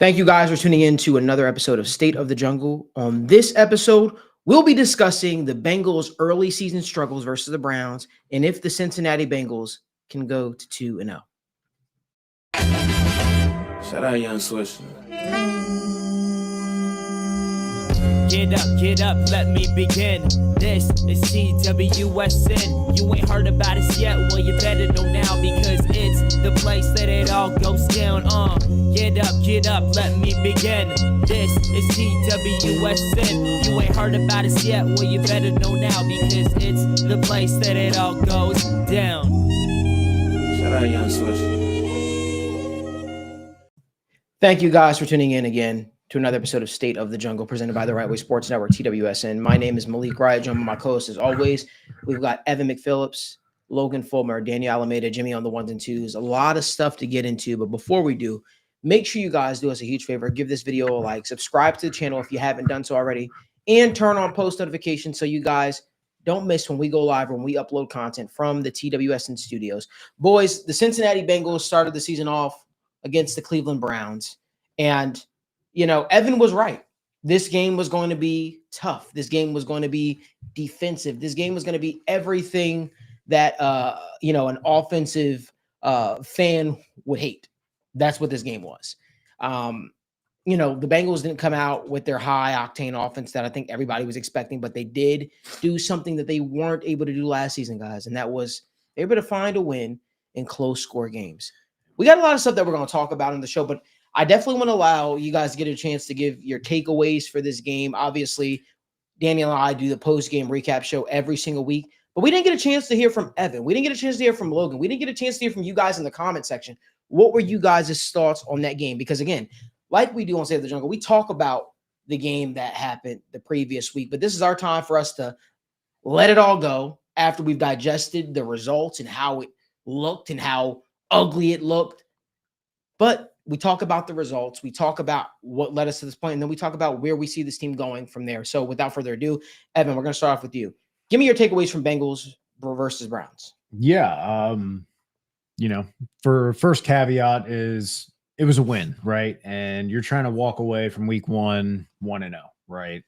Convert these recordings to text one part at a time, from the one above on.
Thank you guys for tuning in to another episode of State of the Jungle. On this episode, we'll be discussing the Bengals' early season struggles versus the Browns and if the Cincinnati Bengals can go to 2-0. Shout out Young Swisher. Get up, let me begin. This is TWSN. You ain't heard about us yet, well you better know now because it's the place that it all goes down. Get up, let me begin. This is TWSN. You ain't heard about us yet, well you better know now because it's the place that it all goes down. Shout out Young Swisher. Thank you guys for tuning in again to another episode of State of the Jungle presented by the Right Way Sports Network, TWSN. My name is Malik Wright. Joined by my co-host as always. We've got Evan McPhillips, Logan Fulmer, Daniel Alameda, Jimmy on the ones and twos. A lot of stuff to get into, but before we do, make sure you guys do us a huge favor. Give this video a like, subscribe to the channel if you haven't done so already, and turn on post notifications so you guys don't miss when we go live or when we upload content from the TWSN studios. Boys, the Cincinnati Bengals started the season off against the Cleveland Browns, and you know, Evan was right. This game was going to be tough. This game was going to be defensive. This game was going to be everything that, an offensive fan would hate. That's what this game was. The Bengals didn't come out with their high-octane offense that I think everybody was expecting, but they did do something that they weren't able to do last season, guys, and that was they were able to find a win in close-score games. We got a lot of stuff that we're going to talk about in the show, but I definitely want to allow you guys to get a chance to give your takeaways for this game. Obviously, Daniel and I do the post-game recap show every single week, but we didn't get a chance to hear from Evan. We didn't get a chance to hear from Logan. We didn't get a chance to hear from you guys in the comment section. What were you guys' thoughts on that game? Because, again, like we do on State of the Jungle, we talk about the game that happened the previous week, but this is our time for us to let it all go after we've digested the results and how it looked and how ugly it looked. But we talk about the results. We talk about what led us to this point, and then we talk about where we see this team going from there. So without further ado, Evan, we're going to start off with you. Give me your takeaways from Bengals versus Browns. Yeah. For first caveat is it was a win, right? And you're trying to walk away from week 1-0, right?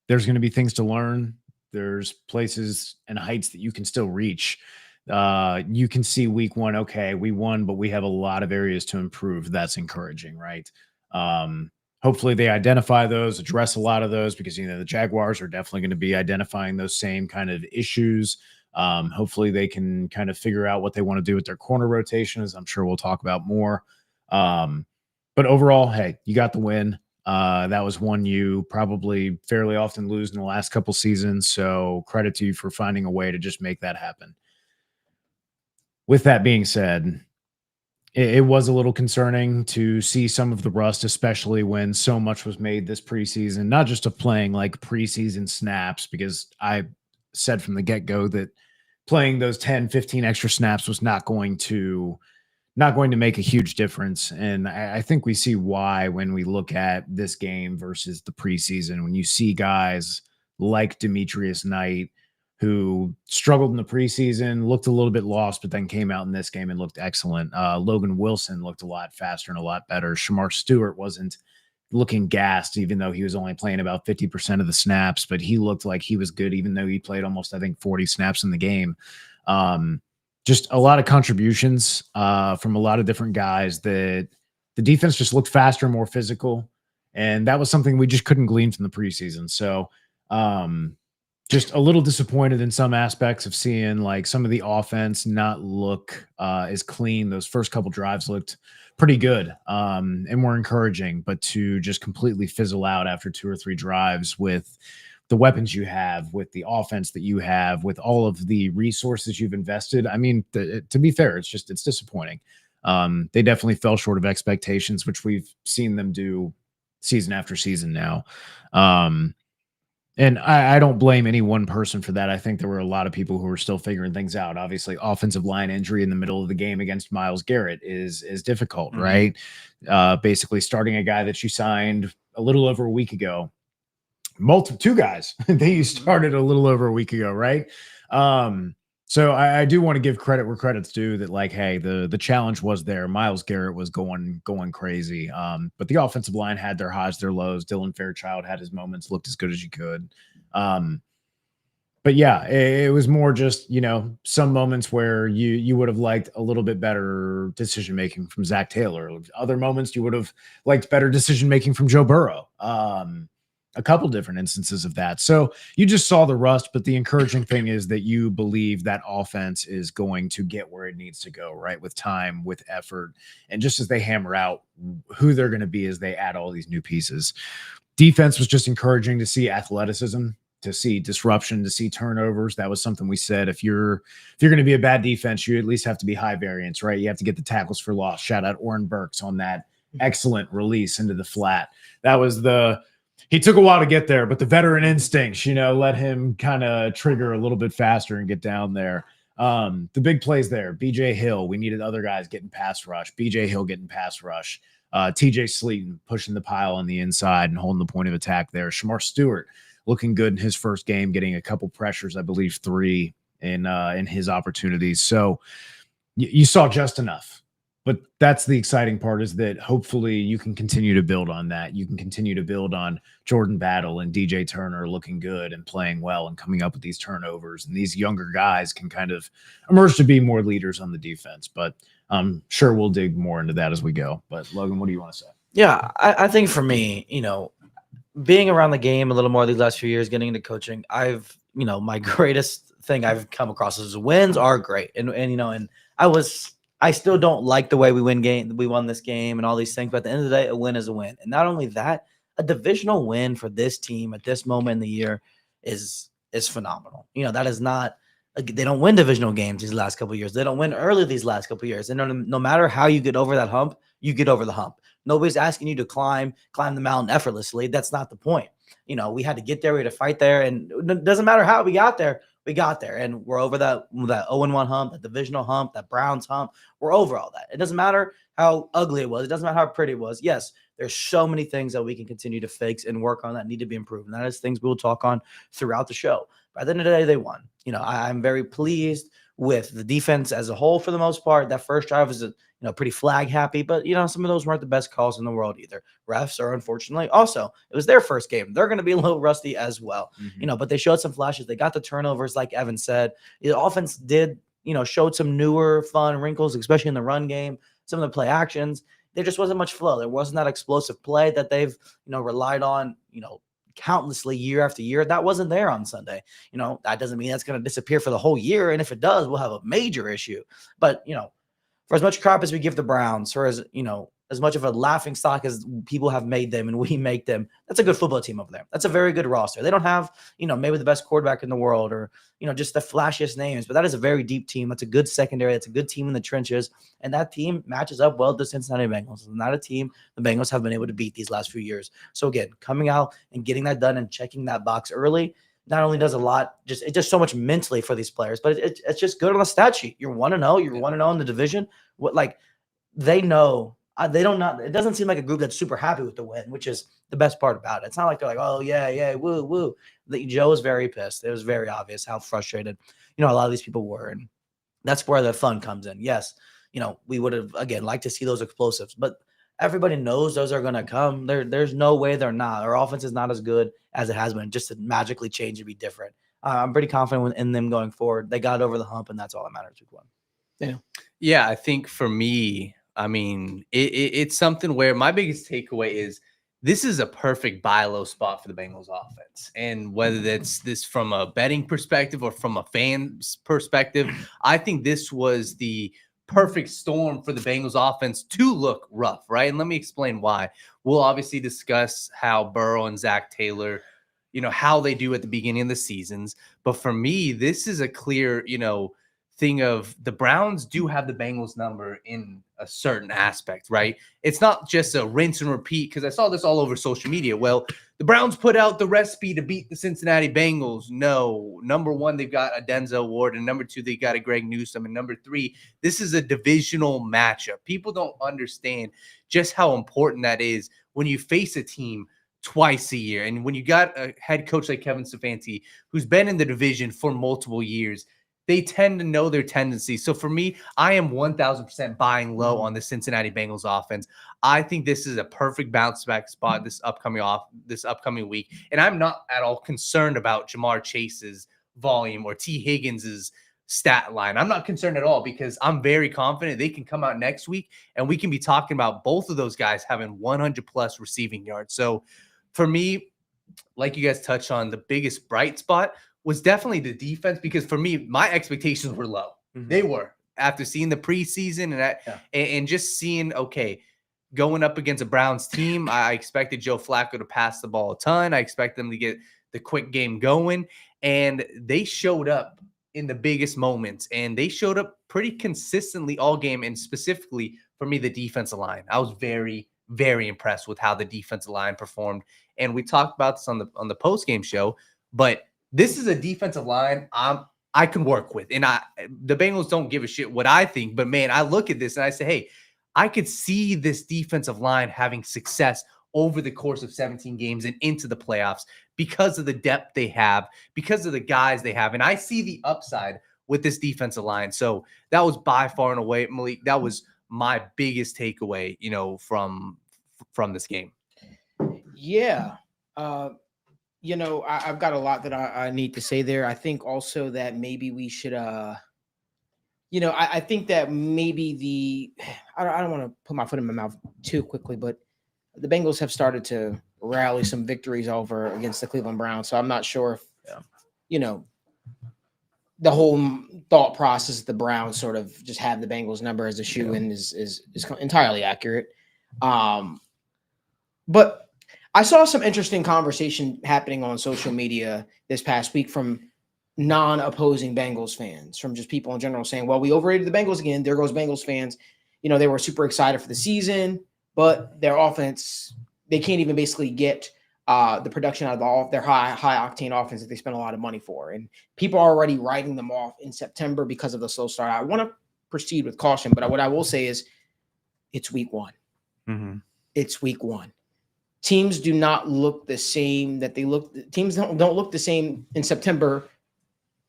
There's going to be things to learn. There's places and heights that you can still reach. You can see week 1, okay, we won, but we have a lot of areas to improve. That's encouraging, right? Hopefully they identify those, address a lot of those, because, the Jaguars are definitely going to be identifying those same kind of issues. Hopefully they can kind of figure out what they want to do with their corner rotation, as I'm sure we'll talk about more. But overall, hey, you got the win. That was one you probably fairly often lose in the last couple seasons. So credit to you for finding a way to just make that happen. With that being said, it was a little concerning to see some of the rust, especially when so much was made this preseason, not just of playing like preseason snaps, because I said from the get-go that playing those 10, 15 extra snaps was not going to make a huge difference. And I think we see why when we look at this game versus the preseason, when you see guys like Demetrius Knight, who struggled in the preseason, looked a little bit lost, but then came out in this game and looked excellent. Logan Wilson looked a lot faster and a lot better. Shamar Stewart wasn't looking gassed, even though he was only playing about 50% of the snaps, but he looked like he was good, even though he played almost, 40 snaps in the game. Just a lot of contributions from a lot of different guys that the defense just looked faster, more physical. And that was something we just couldn't glean from the preseason. So, just a little disappointed in some aspects of seeing like some of the offense not look as clean. Those first couple drives looked pretty good and were encouraging, but to just completely fizzle out after 2 or 3 drives with the weapons you have, with the offense that you have, with all of the resources you've invested. I mean, to be fair, it's disappointing. They definitely fell short of expectations, which we've seen them do season after season now. And I don't blame any one person for that. I think there were a lot of people who were still figuring things out. Obviously, offensive line injury in the middle of the game against Myles Garrett is difficult, right? Basically starting a guy that you signed a little over a week ago. Two guys that you started a little over a week ago, right? So I do want to give credit where credit's due that, like, hey, the challenge was there. Myles Garrett was going crazy. But the offensive line had their highs, their lows. Dylan Fairchild had his moments, looked as good as you could. But yeah, it was more just, some moments where you would have liked a little bit better decision making from Zach Taylor. Other moments you would have liked better decision making from Joe Burrow. A couple different instances of that. So you just saw the rust, but the encouraging thing is that you believe that offense is going to get where it needs to go, right? With time, with effort, and just as they hammer out who they're going to be as they add all these new pieces. Defense was just encouraging to see athleticism, to see disruption, to see turnovers. That was something we said. If you're going to be a bad defense, you at least have to be high variance, right? You have to get the tackles for loss. Shout out Oren Burks on that excellent release into the flat. That was he took a while to get there, but the veteran instincts, let him kind of trigger a little bit faster and get down there. The big plays there, BJ Hill, we needed other guys getting pass rush, BJ Hill getting pass rush, TJ Sleeton pushing the pile on the inside and holding the point of attack there. Shamar Stewart looking good in his first game, getting a couple pressures, I believe 3 in his opportunities. So you saw just enough. But that's the exciting part, is that hopefully you can continue to build on that. You can continue to build on Jordan Battle and DJ Turner looking good and playing well and coming up with these turnovers. And these younger guys can kind of emerge to be more leaders on the defense. But I'm sure we'll dig more into that as we go. But Logan, what do you want to say? Yeah, I think for me, being around the game a little more these last few years, getting into coaching, my greatest thing I've come across is wins are great. And I still don't like the way we won this game and all these things, but at the end of the day, a win is a win. And not only that, a divisional win for this team at this moment in the year is phenomenal. That is not, they don't win divisional games these last couple of years. They don't win early these last couple of years. And no matter how you get over that hump, you get over the hump. Nobody's asking you to climb the mountain effortlessly. That's not the point. We had to get there. We had to fight there. And it doesn't matter how we got there. We got there, and we're over that 0-1 hump, that divisional hump, that Browns hump. We're over all that. It doesn't matter how ugly it was. It doesn't matter how pretty it was. Yes, there's so many things that we can continue to fix and work on that need to be improved. And that is things we will talk on throughout the show. By the end of the day, they won. I'm very pleased with the defense as a whole for the most part. That first drive was pretty flag happy, but some of those weren't the best calls in the world either. Refs are unfortunately also, it was their first game. They're going to be a little rusty as well, but they showed some flashes. They got the turnovers, like Evan said. The offense did, showed some newer fun wrinkles, especially in the run game, some of the play actions. There just wasn't much flow. There wasn't that explosive play that they've, relied on, countlessly year after year. That wasn't there on Sunday. That doesn't mean that's going to disappear for the whole year. And if it does, we'll have a major issue. But, for as much crap as we give the Browns, or as much of a laughing stock as people have made them and we make them, that's a good football team over there. That's a very good roster. They don't have, maybe the best quarterback in the world or, just the flashiest names, but that is a very deep team. That's a good secondary. That's a good team in the trenches. And that team matches up well to the Cincinnati Bengals. It's not a team the Bengals have been able to beat these last few years. So again, coming out and getting that done and checking that box early, not only does a lot, it's just so much mentally for these players, but it's just good on the stat sheet. You're 1-0. You're 1-0 in the division. They know. It doesn't seem like a group that's super happy with the win, which is the best part about it. It's not like they're like, oh, yeah, woo, woo. Joe was very pissed. It was very obvious how frustrated, a lot of these people were. And that's where the fun comes in. Yes, we would have, again, liked to see those explosives, but everybody knows those are going to come. There's no way they're not. Our offense is not as good as it has been. Just to magically change and be different. I'm pretty confident in them going forward. They got over the hump, and that's all that matters. Week 1. Yeah, I think for me, it's something where my biggest takeaway is this is a perfect buy low spot for the Bengals offense. And whether that's this from a betting perspective or from a fan's perspective, I think this was the perfect storm for the Bengals offense to look rough, right? And let me explain why. We'll obviously discuss how Burrow and Zach Taylor, how they do at the beginning of the seasons. But for me, this is a clear, thing of the Browns do have the Bengals number in a certain aspect, right? It's not just a rinse and repeat, because I saw this all over social media. Well, the Browns put out the recipe to beat the Cincinnati Bengals. No. Number 1, they've got a Denzel Ward, and number 2, they got a Greg Newsome, and number 3, this is a divisional matchup. People don't understand just how important that is when you face a team twice a year. And when you got a head coach like Kevin Stefanski, who's been in the division for multiple years, they tend to know their tendencies. So for me, I am 1000% buying low on the Cincinnati Bengals offense. I think this is a perfect bounce back spot this upcoming week. And I'm not at all concerned about Ja'Marr Chase's volume or T. Higgins's stat line. I'm not concerned at all because I'm very confident they can come out next week and we can be talking about both of those guys having 100+ receiving yards. So for me, like you guys touched on, the biggest bright spot was definitely the defense, because for me, my expectations were low. They were, after seeing the preseason and just seeing, okay, going up against a Browns team, I expected Joe Flacco to pass the ball a ton. I expect them to get the quick game going, and they showed up in the biggest moments, and they showed up pretty consistently all game. And specifically for me, the defensive line, I was very, very impressed with how the defensive line performed. And we talked about this on the post game show, but this is a defensive line I can work with. And the Bengals don't give a shit what I think, but man, I look at this and I say, hey, I could see this defensive line having success over the course of 17 games and into the playoffs because of the depth they have, because of the guys they have. And I see the upside with this defensive line. So that was by far and away, Malik, that was my biggest takeaway, from this game. Yeah. I've got a lot that I need to say there. I think also that maybe we should, I think that maybe I don't want to put my foot in my mouth too quickly, but the Bengals have started to rally some victories over against the Cleveland Browns. So I'm not sure if, the whole thought process of the Browns sort of just have the Bengals number as a shoe in is entirely accurate. But I saw some interesting conversation happening on social media this past week from non-opposing Bengals fans, from just people in general saying, well, we overrated the Bengals again. There goes Bengals fans. They were super excited for the season, but their offense, they can't even basically get the production out of their high octane offense that they spent a lot of money for. And people are already writing them off in September because of the slow start. I want to proceed with caution, but what I will say is it's week one. It's week one. Teams do not look the same that they look. Teams don't look the same in September,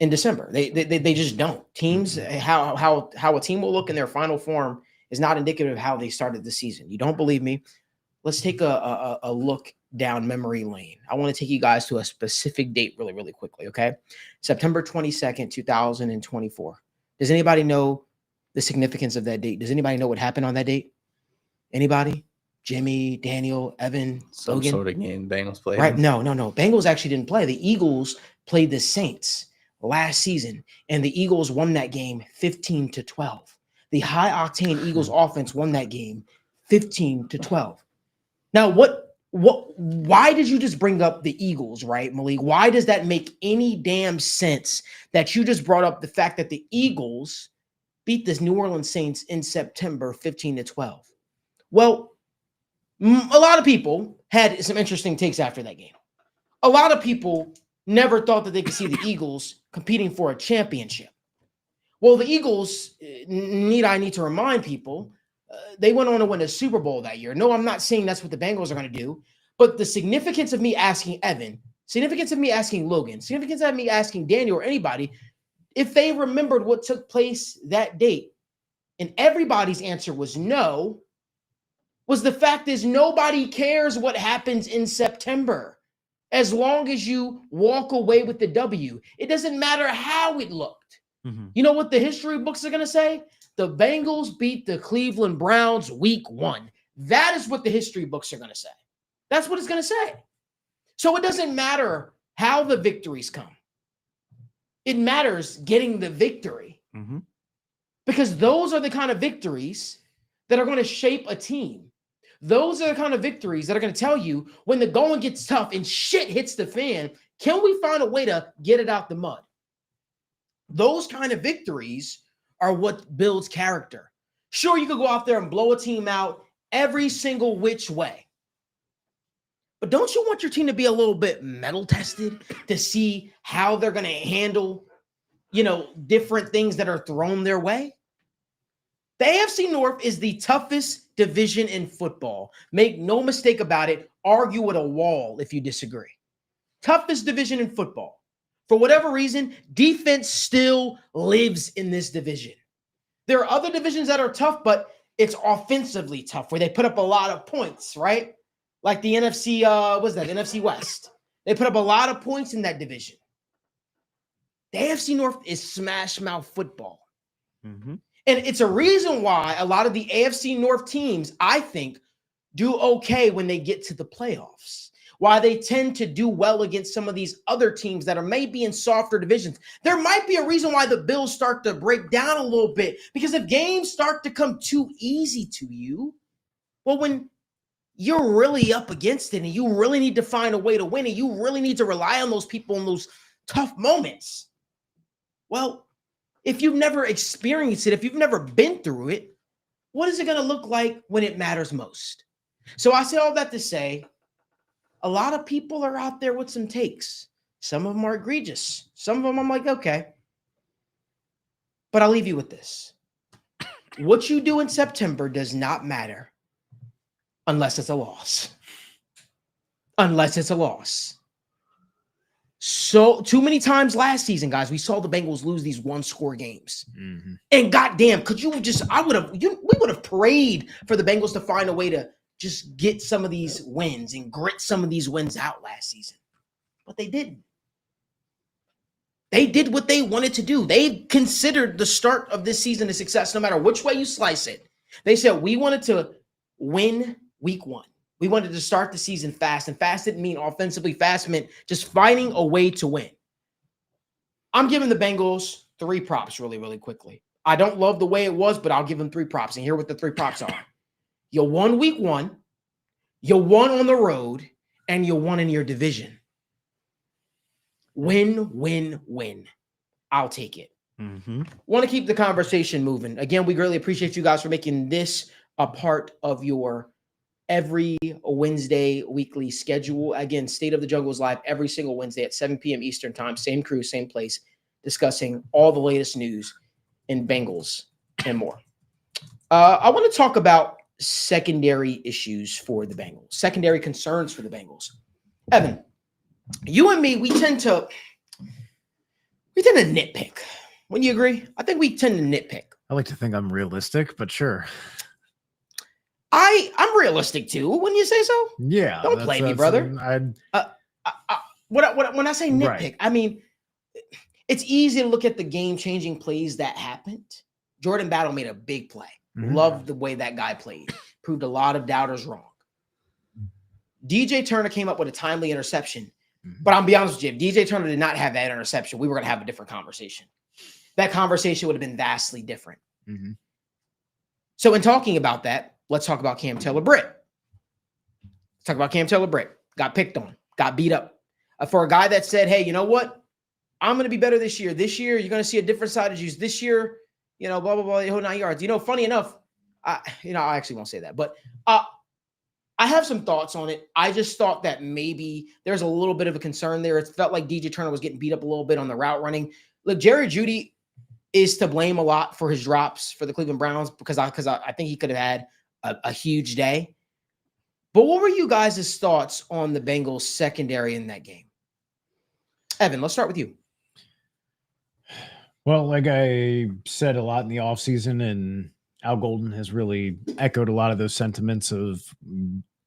in December. They just don't. Teams, how a team will look in their final form is not indicative of how they started the season. You don't believe me? Let's take a look down memory lane. I want to take you guys to a specific date really, really quickly, okay? September 22nd, 2024. Does anybody know the significance of that date? Does anybody know what happened on that date? Anybody? Jimmy, Daniel, Evan, Some Logan? sort of game Bengals played. Right? No. Bengals actually didn't play. The Eagles played the Saints last season, and the Eagles won that game 15-12. The high-octane Eagles offense won that game 15-12. Now, why did you just bring up the Eagles, right, Malik? Why does that make any damn sense that you just brought up the fact that the Eagles beat the New Orleans Saints in September 15-12? Well, a lot of people had some interesting takes after that game. A lot of people never thought that they could see the Eagles competing for a championship. Well, the Eagles, I need to remind people, they went on to win a Super Bowl that year. No, I'm not saying that's what the Bengals are going to do, but the significance of me asking Evan, significance of me asking Logan, significance of me asking Daniel or anybody, if they remembered what took place that date, and everybody's answer was no, was the fact is nobody cares what happens in September as long as you walk away with the W. It doesn't matter how it looked. You know what the history books are going to say? The Bengals beat the Cleveland Browns week one. That is what the history books are going to say. That's what it's going to say. So it doesn't matter how the victories come. It matters getting the victory. Because those are the kind of victories that are going to shape a team. Those are the kind of victories that are going to tell you when the going gets tough and shit hits the fan, can we find a way to get it out the mud? Those kind of victories are what builds character. Sure, you could go out there and blow a team out every single which way. But don't you want your team to be a little bit metal tested to see how they're going to handle, different things that are thrown their way? The AFC North is the toughest division in football. Make no mistake about it. Argue with a wall if you disagree. Toughest division in football. For whatever reason, defense still lives in this division. There are other divisions that are tough, but it's offensively tough where they put up a lot of points, right? Like the NFC, NFC West. They put up a lot of points in that division. The AFC North is smash mouth football. Mm-hmm. And it's a reason why a lot of the AFC North teams, I think, do okay when they get to the playoffs. Why they tend to do well against some of these other teams that are maybe in softer divisions. There might be a reason why the Bills start to break down a little bit, because if games start to come too easy to you, well, when you're really up against it and you really need to find a way to win and you really need to rely on those people in those tough moments, well, if you've never experienced it, if you've never been through it, what is it going to look like when it matters most? So I say all that to say, a lot of people are out there with some takes. Some of them are egregious. Some of them I'm like, okay. But I'll leave you with this. What you do in September does not matter unless it's a loss. Unless it's a loss. So too many times last season, guys, we saw the Bengals lose these one-score games. Mm-hmm. And goddamn, could you just, we would have prayed for the Bengals to find a way to just get some of these wins and grit some of these wins out last season. But they didn't. They did what they wanted to do. They considered the start of this season a success, no matter which way you slice it. They said, we wanted to win week 1. We wanted to start the season fast, and fast didn't mean offensively. Fast meant just finding a way to win. I'm giving the Bengals 3 props really, really quickly. I don't love the way it was, but I'll give them 3 props, and here what the 3 props are. You won week 1, you won on the road, and you won in your division. Win, win, win. I'll take it. Mm-hmm. Want to keep the conversation moving. Again, we greatly appreciate you guys for making this a part of your every Wednesday weekly schedule. Again, State of the Jungle is live every single Wednesday at 7 p.m. Eastern time. Same crew, same place, discussing all the latest news in Bengals and more. I want to talk about secondary issues for the Bengals, secondary concerns for the Bengals. Evan, you and me, we tend to nitpick. Wouldn't you agree? I think we tend to nitpick. I like to think I'm realistic, but sure. I'm realistic too. Wouldn't you say so? Yeah. Don't play me, brother. When I say nitpick, Right. I mean, it's easy to look at the game-changing plays that happened. Jordan Battle made a big play. Mm-hmm. Loved the way that guy played. Proved a lot of doubters wrong. DJ Turner came up with a timely interception. Mm-hmm. But I'll be honest with you, if DJ Turner did not have that interception, we were going to have a different conversation. That conversation would have been vastly different. Mm-hmm. So in talking about that, let's talk about 𝗫𝗕𝗪. Let's talk about 𝗫𝗕𝗪. Got picked on, got beat up. For a guy that said, hey, you know what? I'm going to be better this year. This year, you're going to see a different side of Jesus. This year, blah, blah, blah, the whole 9 yards. Funny enough, I actually won't say that. But I have some thoughts on it. I just thought that maybe there's a little bit of a concern there. It felt like DJ Turner was getting beat up a little bit on the route running. Look, Jerry Jeudy is to blame a lot for his drops for the Cleveland Browns because I think he could have had a huge day. But what were you guys' thoughts on the Bengals secondary in that game? Evan, let's start with you. Well, like I said a lot in the offseason, and Al Golden has really echoed a lot of those sentiments of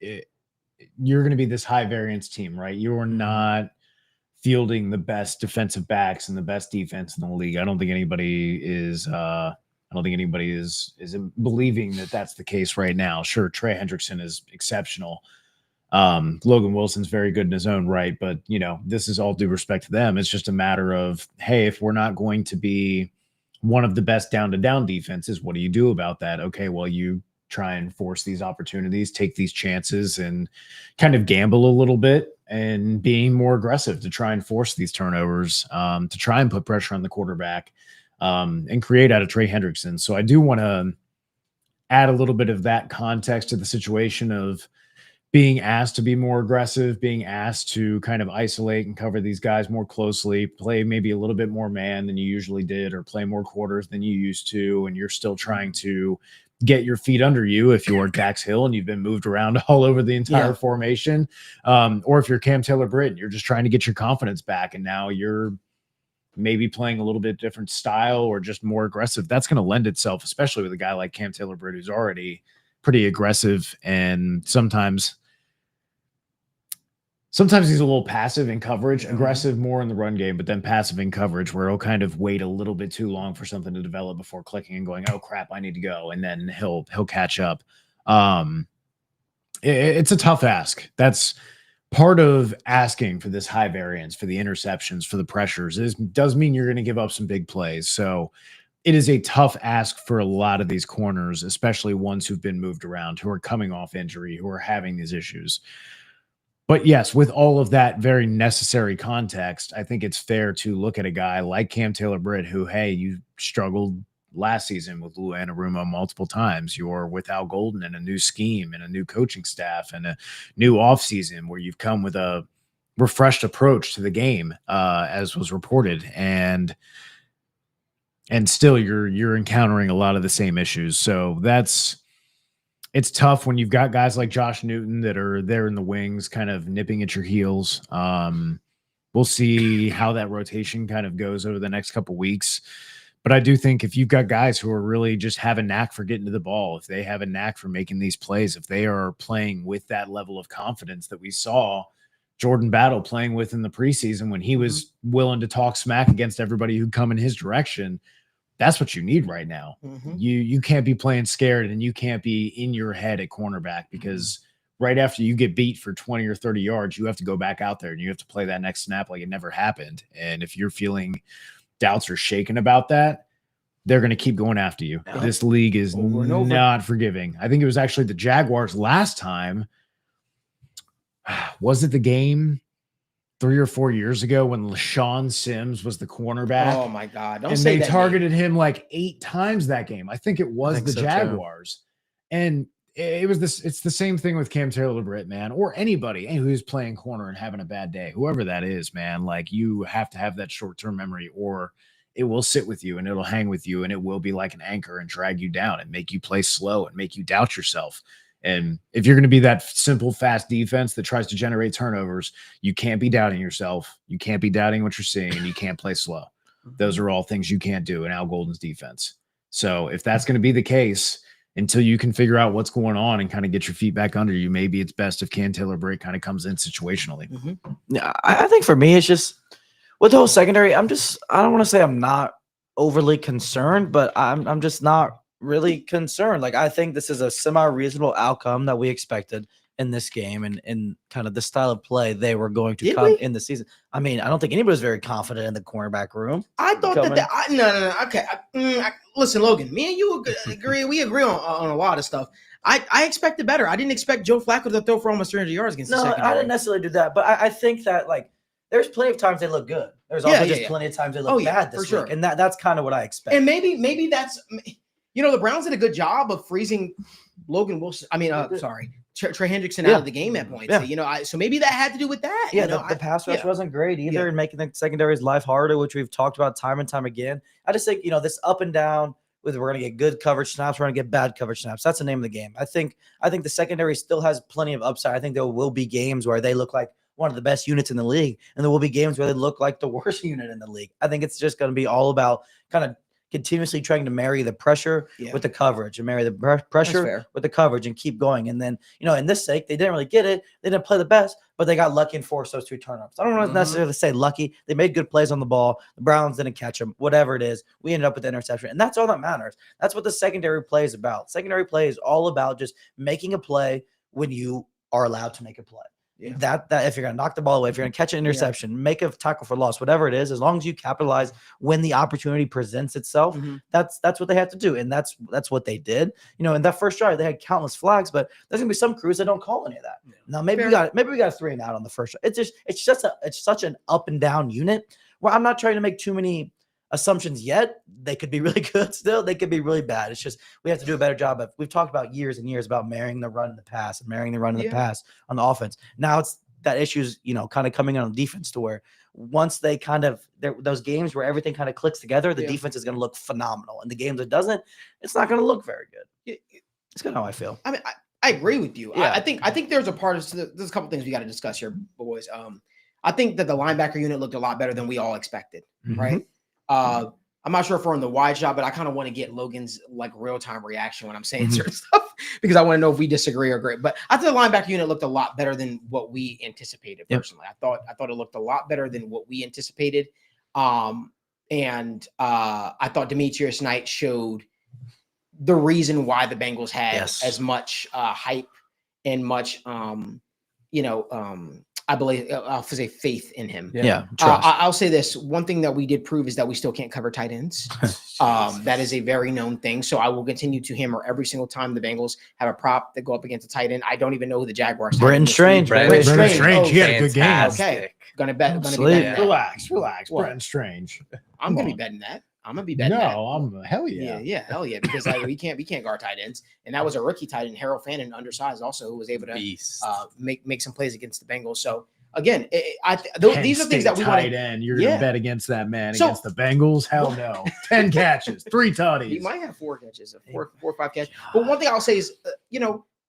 you're going to be this high variance team, right? You're not fielding the best defensive backs and the best defense in the league. I don't think anybody is believing that that's the case right now. Sure, Trey Hendrickson is exceptional. Logan Wilson's very good in his own right, but this is all due respect to them. It's just a matter of, hey, if we're not going to be one of the best down-to-down defenses, what do you do about that? Okay, well, you try and force these opportunities, take these chances, and kind of gamble a little bit and being more aggressive to try and force these turnovers, to try and put pressure on the quarterback, and create out of Trey Hendrickson. So I do want to add a little bit of that context to the situation of being asked to be more aggressive, being asked to kind of isolate and cover these guys more closely, play maybe a little bit more man than you usually did, or play more quarters than you used to, and you're still trying to get your feet under you if you're Dax Hill and you've been moved around all over the entire formation, or if you're Cam Taylor-Britt, you're just trying to get your confidence back, and now you're maybe playing a little bit different style or just more aggressive, that's going to lend itself, especially with a guy like 𝗬𝗪 who's already pretty aggressive, and sometimes he's a little passive in coverage, aggressive more in the run game, but then passive in coverage where he'll kind of wait a little bit too long for something to develop before clicking and going, oh crap, I need to go. And then he'll catch up. It's a tough ask. That's part of asking for this high variance, for the interceptions, for the pressures. It does mean you're going to give up some big plays. So it is a tough ask for a lot of these corners, especially ones who've been moved around, who are coming off injury, who are having these issues. But yes, with all of that very necessary context, I think it's fair to look at a guy like 𝗬𝗪, who, hey, you struggled last season with Lou Anarumo multiple times. You're without Golden and a new scheme and a new coaching staff and a new offseason where you've come with a refreshed approach to the game, as was reported. And still you're encountering a lot of the same issues. So it's tough when you've got guys like Josh Newton that are there in the wings, kind of nipping at your heels. We'll see how that rotation kind of goes over the next couple weeks. But I do think if you've got guys who are really just have a knack for getting to the ball, if they have a knack for making these plays, if they are playing with that level of confidence that we saw Jordan Battle playing with in the preseason when he was willing to talk smack against everybody who'd come in his direction, that's what you need right now. You can't be playing scared, and you can't be in your head at cornerback, because right after you get beat for 20 or 30 yards, you have to go back out there and you have to play that next snap like it never happened. And if you're feeling doubts or shaken about that, they're going to keep going after you. This league is not forgiving. I think it was actually the Jaguars last time. Was it the game 3 or 4 years ago when LaShawn Sims was the cornerback? Oh my God. And they targeted him like 8 times that game. I think it was the Jaguars. Too. And it's the same thing with 𝗬𝗪, man, or anybody who's playing corner and having a bad day, whoever that is, man. Like, you have to have that short-term memory, or it will sit with you and it'll hang with you, and it will be like an anchor and drag you down and make you play slow and make you doubt yourself. And if you're going to be that simple, fast defense that tries to generate turnovers, you can't be doubting yourself. You can't be doubting what you're seeing, and you can't play slow. Those are all things you can't do in Al Golden's defense. So if that's going to be the case, until you can figure out what's going on and kind of get your feet back under you, maybe it's best if 𝗬𝗪 kind of comes in situationally. Yeah, I think for me, it's just with the whole secondary, I don't want to say I'm not overly concerned, but I'm just not really concerned. Like, I think this is a semi-reasonable outcome that we expected in this game, and kind of the style of play they were going to come in the season. I mean, I don't think anybody was very confident in the cornerback room. I thought no. Okay. Listen, Logan, me and you agree. We agree on a lot of stuff. I expected better. I didn't expect Joe Flacco to throw for almost 300 yards against the secondary. I didn't necessarily do that, but I think that, like, there's plenty of times they look good. There's also plenty of times they look bad this week, and that's kind of what I expect. And maybe that's, the Browns did a good job of freezing Logan Wilson. I mean, Trey Hendrickson out of the game at points. Yeah. So maybe that had to do with that. Yeah, the pass rush wasn't great either, and making the secondary's life harder, which we've talked about time and time again. I just think, this up and down, whether we're going to get good coverage snaps, we're going to get bad coverage snaps. That's the name of the game. I think the secondary still has plenty of upside. I think there will be games where they look like one of the best units in the league, and there will be games where they look like the worst unit in the league. I think it's just going to be all about kind of continuously trying to marry the pressure with the coverage, and marry the pressure with the coverage, and keep going. And then, in this sake, they didn't really get it. They didn't play the best, but they got lucky and forced those 2 turnovers. I don't want to necessarily say lucky. They made good plays on the ball. The Browns didn't catch them. Whatever it is, we ended up with the interception, and that's all that matters. That's what the secondary play is about. Secondary play is all about just making a play when you are allowed to make a play. Yeah. That if you're going to knock the ball away, if you're going to catch an interception, make a tackle for loss, whatever it is, as long as you capitalize when the opportunity presents itself, that's what they have to do, and that's what they did. In that first drive, they had countless flags, but there's going to be some crews that don't call any of that. Yeah. Now maybe we got a 3 and out on the first drive. It's such an up and down unit where I'm not trying to make too many assumptions yet. They could be really good still. They could be really bad. It's just we have to do a better job of. We've talked about years and years about marrying the run and the pass, and marrying the run and the pass on the offense. Now it's that issue's kind of coming on defense, to where once they those games where everything kind of clicks together, the defense is going to look phenomenal, and the games that doesn't, it's not going to look very good. It's kind of how I feel. I mean, I agree with you. Yeah. I think there's a part of there's a couple things we got to discuss here, boys. I think that the linebacker unit looked a lot better than we all expected, Mhm. right? I'm not sure if we're on the wide shot, but I kind of want to get Logan's like real-time reaction when I'm saying Mhm. certain stuff because I want to know if we disagree or agree. But I thought the linebacker unit looked a lot better than what we anticipated. Yep. Personally, I thought it looked a lot better than what we anticipated. And I thought Demetrius Knight showed the reason why the Bengals had Yes. as much hype and much, I believe I'll say faith in him. Yeah. Trust. I'll say this. One thing that we did prove is that we still can't cover tight ends. That is a very known thing. So I will continue to hammer every single time the Bengals have a prop that go up against a tight end. I don't even know who the Jaguars. tight Brenton end this week. Strange. Brenton Brenton Strange. Strange. He had a good game. Fantastic. Gonna bet. Gonna be Sleep. betting that. Relax. What? Brenton Strange. I'm gonna be on. betting that. I'm gonna be betting that. No, I'm hell yeah. Yeah, hell yeah. Because like, we can't guard tight ends, and that was a rookie tight end, Harold Fannin, undersized, also who was able to Beast. make some plays against the Bengals. So again, Penn these are things that we State want. tight end. You're Yeah. gonna bet against that man So- against the Bengals? Hell no. 10 catches, 3 He tutties. might have 4 catches, four or 5 catches. But one thing I'll say is,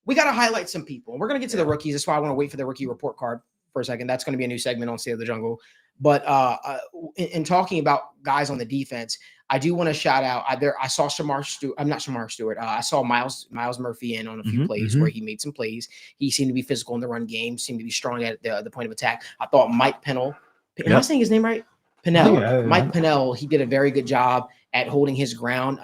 we got to highlight some people. And we're going to get to the rookies. That's why I want to wait for the rookie report card for a second. That's going to be a new segment on State of the Jungle. But in talking about guys on the defense, I do want to shout out. I saw Shamar Stewart. I'm not Shamar Stewart. I saw Miles Murphy in on a few Mhm, plays where he made some plays. He seemed to be physical in the run game. Seemed to be strong at the point of attack. I thought Mike Pennell. Am I Yep. saying his name right? Pennell. Yeah, Mike Pennell. He did a very good job at holding his ground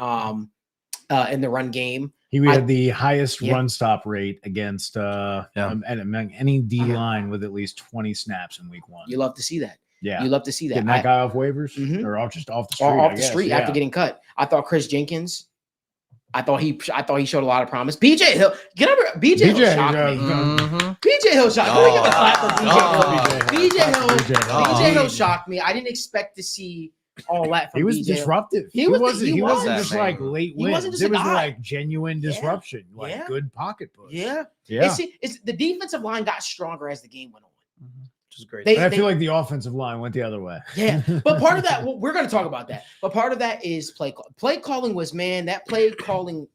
in the run game. He had the highest Yeah. run stop rate against any D line with at least 20 snaps in week 1. You love to see that. Yeah. You love to see that. Getting that guy off waivers Mhm. or just off the street. Or I off the guess, street yeah. after getting cut. I thought Chris Jenkins. I thought he showed a lot of promise. BJ Hill, BJ Hill shocked me. Mhm. BJ Hill shocked me. Let me give a clap for BJ Hill. Oh, BJ Hill Oh. shocked me. I didn't expect to see all that from He was BJ Hill. disruptive. He was- wasn't. he He wasn't was. just like late He wins. wasn't just It a was guy. like genuine Yeah. disruption, like Yeah. good pocket push. Yeah. yeah. It's the defensive line got stronger as the game went on. Which is great. They- And I feel like the offensive line went the other way. Yeah, but part of that, we're going to talk about that. But part of that is play call. Play calling was, man, that play calling.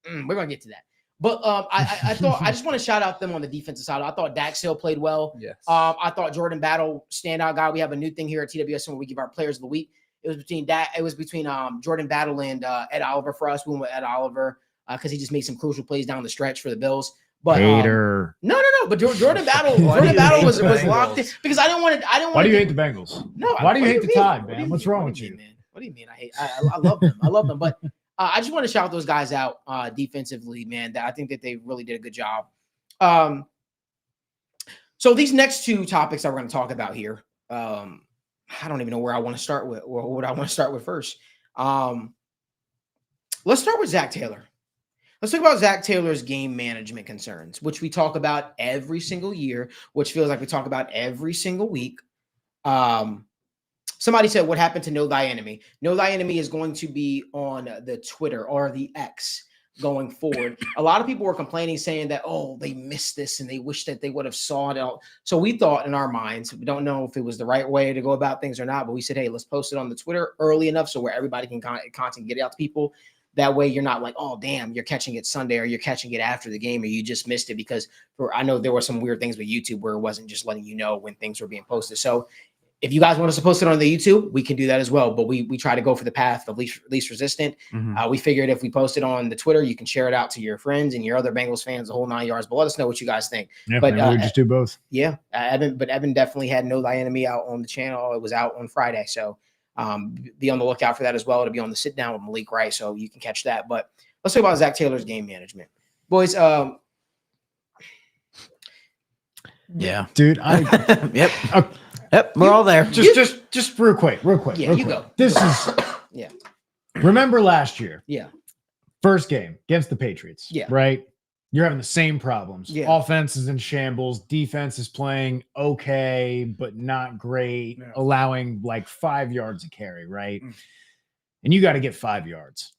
We're going to get to that. But I thought I just want to shout out them on the defensive side. I thought Dax Hill played well. Yes. I thought Jordan Battle, standout guy. We have a new thing here at TWSN where we give our players of the week. It was between Jordan Battle and Ed Oliver for us. We went with Ed Oliver because he just made some crucial plays down the stretch for the Bills. But Hater. no. But Jordan Battle, Why do you hate was the locked in Bengals? because I didn't want to. Why do you hate the Bengals? No. Why do you what hate the mean? Tide, What do man? you What's mean? wrong What with do you? mean, man? What do you mean? I love them. I love them. But I just want to shout those guys out defensively, man. That I think that they really did a good job. So these next 2 topics that we're going to talk about here, I don't even know where I want to start with, or what I want to start with first. Let's start with Zach Taylor. Let's talk about Zach Taylor's game management concerns, which we talk about every single year, which feels like we talk about every single week. Somebody said, what happened to Know Thy Enemy? Know Thy Enemy is going to be on the Twitter or the X going forward. A lot of people were complaining, saying that, oh, they missed this and they wish that they would have saw it out. So we thought in our minds, we don't know if it was the right way to go about things or not, but we said, hey, let's post it on the Twitter early enough so where everybody can content get it out to people. That way you're not like, oh, damn, you're catching it Sunday or you're catching it after the game or you just missed it, because I know there were some weird things with YouTube where it wasn't just letting you know when things were being posted. So if you guys want us to post it on the YouTube, we can do that as well. But we try to go for the path of least resistant. Mhm. We figured if we post it on the Twitter, you can share it out to your friends and your other Bengals fans, the whole 9 yards. But let us know what you guys think. Yeah, But, maybe we just do both. Yeah, Evan definitely had Know Thy Enemy out on the channel. It was out on Friday. So be on the lookout for that as well. It'll be on the sit down with Malik Wright, so you can catch that. But let's talk about Zach Taylor's game management. Boys, Yeah. Dude, I Yep. Okay. Yep. We're all there. just real quick. Yeah, real you quick. go. This is Yeah. Remember last year, Yeah. first game against the Patriots. Yeah. Right. You're having the same problems. Yeah. Offense is in shambles. Defense is playing okay, but not great, Yeah. allowing like 5 yards a carry, right? Mm. And you got to get 5 yards.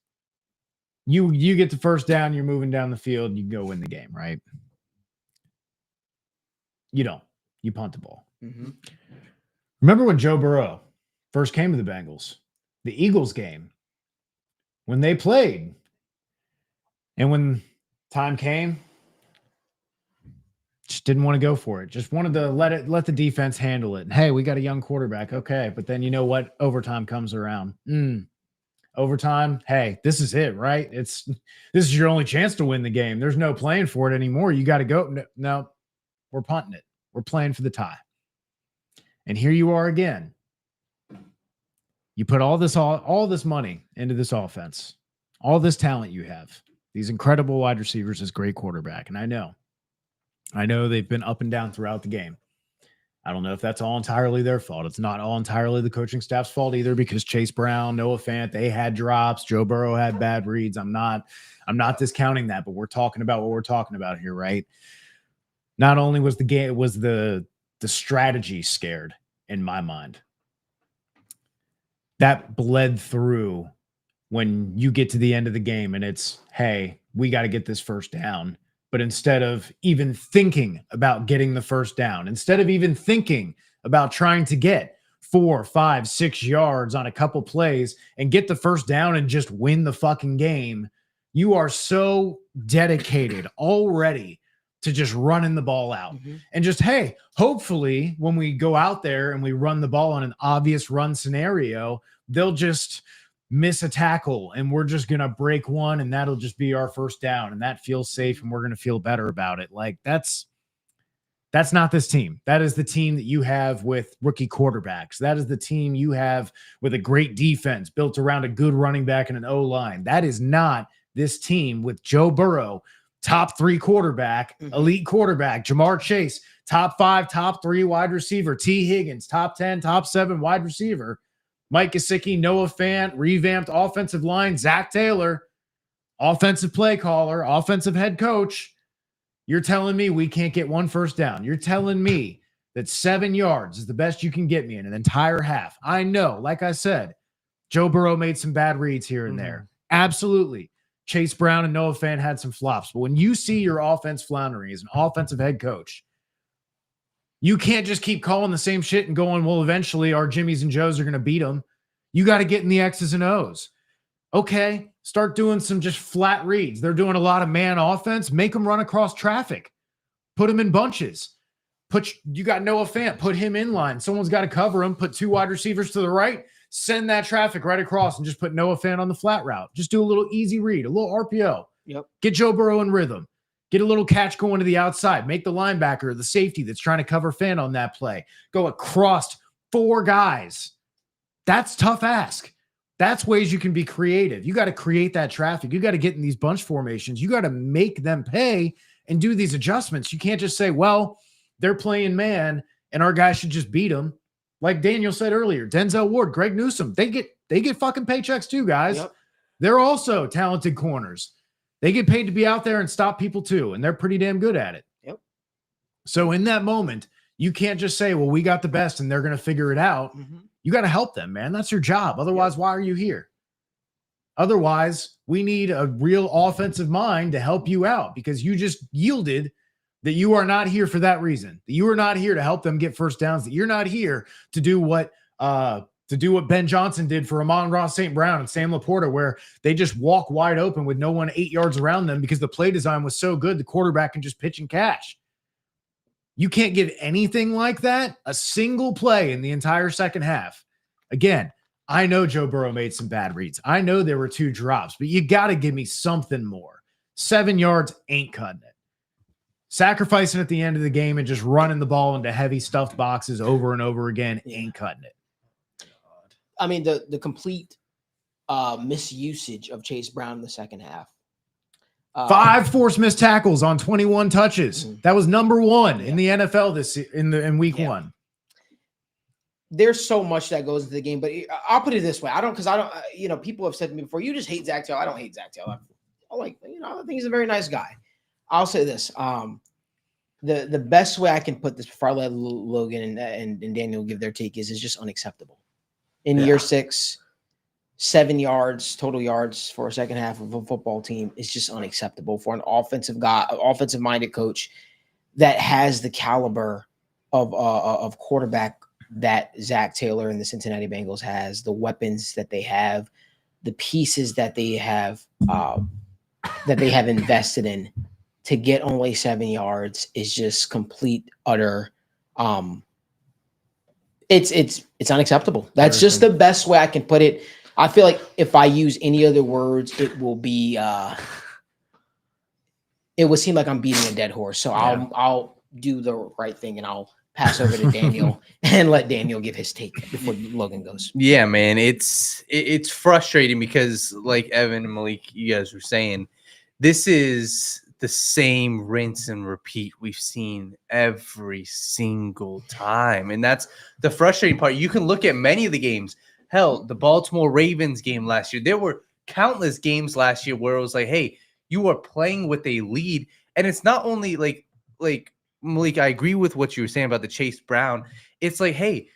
You get the first down, you're moving down the field, you go win the game, right? You don't. You punt the ball. Mhm. Remember when Joe Burrow first came to the Bengals, the Eagles game, when they played, and when time came, Just didn't want to go for it. Just wanted to let the defense handle it. And hey, we got a young quarterback. Okay. But then you know what? Overtime comes around. Overtime. Hey, this is it, right? This is your only chance to win the game. There's no playing for it anymore. You got to go. No, we're punting it. We're playing for the tie. And here you are again. You put all this money into this offense, all this talent you have, these incredible wide receivers, this great quarterback. And I know they've been up and down throughout the game. I don't know if that's all entirely their fault. It's not all entirely the coaching staff's fault either, because Chase Brown, Noah Fant, they had drops. Joe Burrow had bad reads. I'm not discounting that, but we're talking about what we're talking about here, right? Not only was the strategy scared in my mind, that bled through when you get to the end of the game and it's, hey, we got to get this first down. But instead of even thinking about getting the first down, instead of even thinking about trying to get 4, 5, 6 yards on a couple plays and get the first down and just win the fucking game, you are so dedicated already to just running the ball out. And just, hey, hopefully when we go out there and we run the ball on an obvious run scenario, they'll just miss a tackle and we're just going to break one and that'll just be our first down and that feels safe and we're going to feel better about it. Like that's not this team. That is the team that you have with rookie quarterbacks. That is the team you have with a great defense built around a good running back and an O-line. That is not this team with Joe Burrow, top 3 quarterback, elite quarterback, Jamar Chase, top 5, top 3 wide receiver, T. Higgins, top 10, top 7 wide receiver, Mike Gesicki, Noah Fant, revamped offensive line, Zach Taylor, offensive play caller, offensive head coach. You're telling me we can't get one first down. You're telling me that 7 yards is the best you can get me in an entire half. I know, like I said, Joe Burrow made some bad reads here and there. Absolutely. Chase Brown and Noah Fant had some flops. But when you see your offense floundering as an offensive head coach, you can't just keep calling the same shit and going, well, eventually our Jimmies and Joes are going to beat them. You got to get in the X's and O's. Okay, start doing some just flat reads. They're doing a lot of man offense. Make them run across traffic. Put them in bunches. You got Noah Fant. Put him in line. Someone's got to cover him. Put 2 wide receivers to the right. Send that traffic right across and just put Noah Fant on the flat route. Just do a little easy read, a little RPO. Yep. Get Joe Burrow in rhythm. Get a little catch going to the outside. Make the linebacker or the safety that's trying to cover Fant on that play go across 4 guys. That's tough ask. That's ways you can be creative. You got to create that traffic. You got to get in these bunch formations. You got to make them pay and do these adjustments. You can't just say, well, they're playing man and our guys should just beat them. Like Daniel said earlier, Denzel Ward, Greg Newsome, they get fucking paychecks too, guys. Yep. They're also talented corners. They get paid to be out there and stop people too, and they're pretty damn good at it. Yep. So in that moment, you can't just say, well, we got the best and they're going to figure it out. You got to help them, man. That's your job. Otherwise, why are you here? Otherwise, we need a real offensive mind to help you out because you just yielded that you are not here for that reason, that you are not here to help them get first downs, that you're not here to do what Ben Johnson did for Amon-Ra St. Brown and Sam Laporta, where they just walk wide open with no one 8 yards around them because the play design was so good, the quarterback can just pitch and catch. You can't give anything like that, a single play in the entire second half. Again, I know Joe Burrow made some bad reads. I know there were 2 drops, but you got to give me something more. 7 yards ain't cutting it. Sacrificing at the end of the game and just running the ball into heavy stuffed boxes over and over again ain't cutting it. I mean, the complete misusage of Chase Brown in the second half. 5 forced missed tackles on 21 touches. That was number 1 in the NFL in week 1. There's so much that goes into the game, but I'll put it this way. People have said to me before, you just hate Zach Taylor. I don't hate Zach Taylor. I think he's a very nice guy. I'll say this. The best way I can put this before I let Logan and Daniel give their take is just unacceptable. In year 6, 7 yards, total yards for a second half of a football team is just unacceptable for an offensive-minded coach that has the caliber of quarterback that Zach Taylor and the Cincinnati Bengals has, the weapons that they have, the pieces that they have invested in to get only 7 yards is just complete, utter. It's unacceptable. That's just the best way I can put it. I feel like if I use any other words, it will be it would seem like I'm beating a dead horse. So I'll do the right thing and I'll pass over to Daniel and let Daniel give his take before Logan goes. Yeah, man, it's frustrating because, like Evan and Malik, you guys were saying, this is the same rinse and repeat we've seen every single time, and that's the frustrating part. You can look at many of the games. Hell, the Baltimore Ravens game last year. There were countless games last year where it was like, hey, you are playing with a lead, and it's not only like Malik, I agree with what you were saying about the Chase Brown. It's like, hey,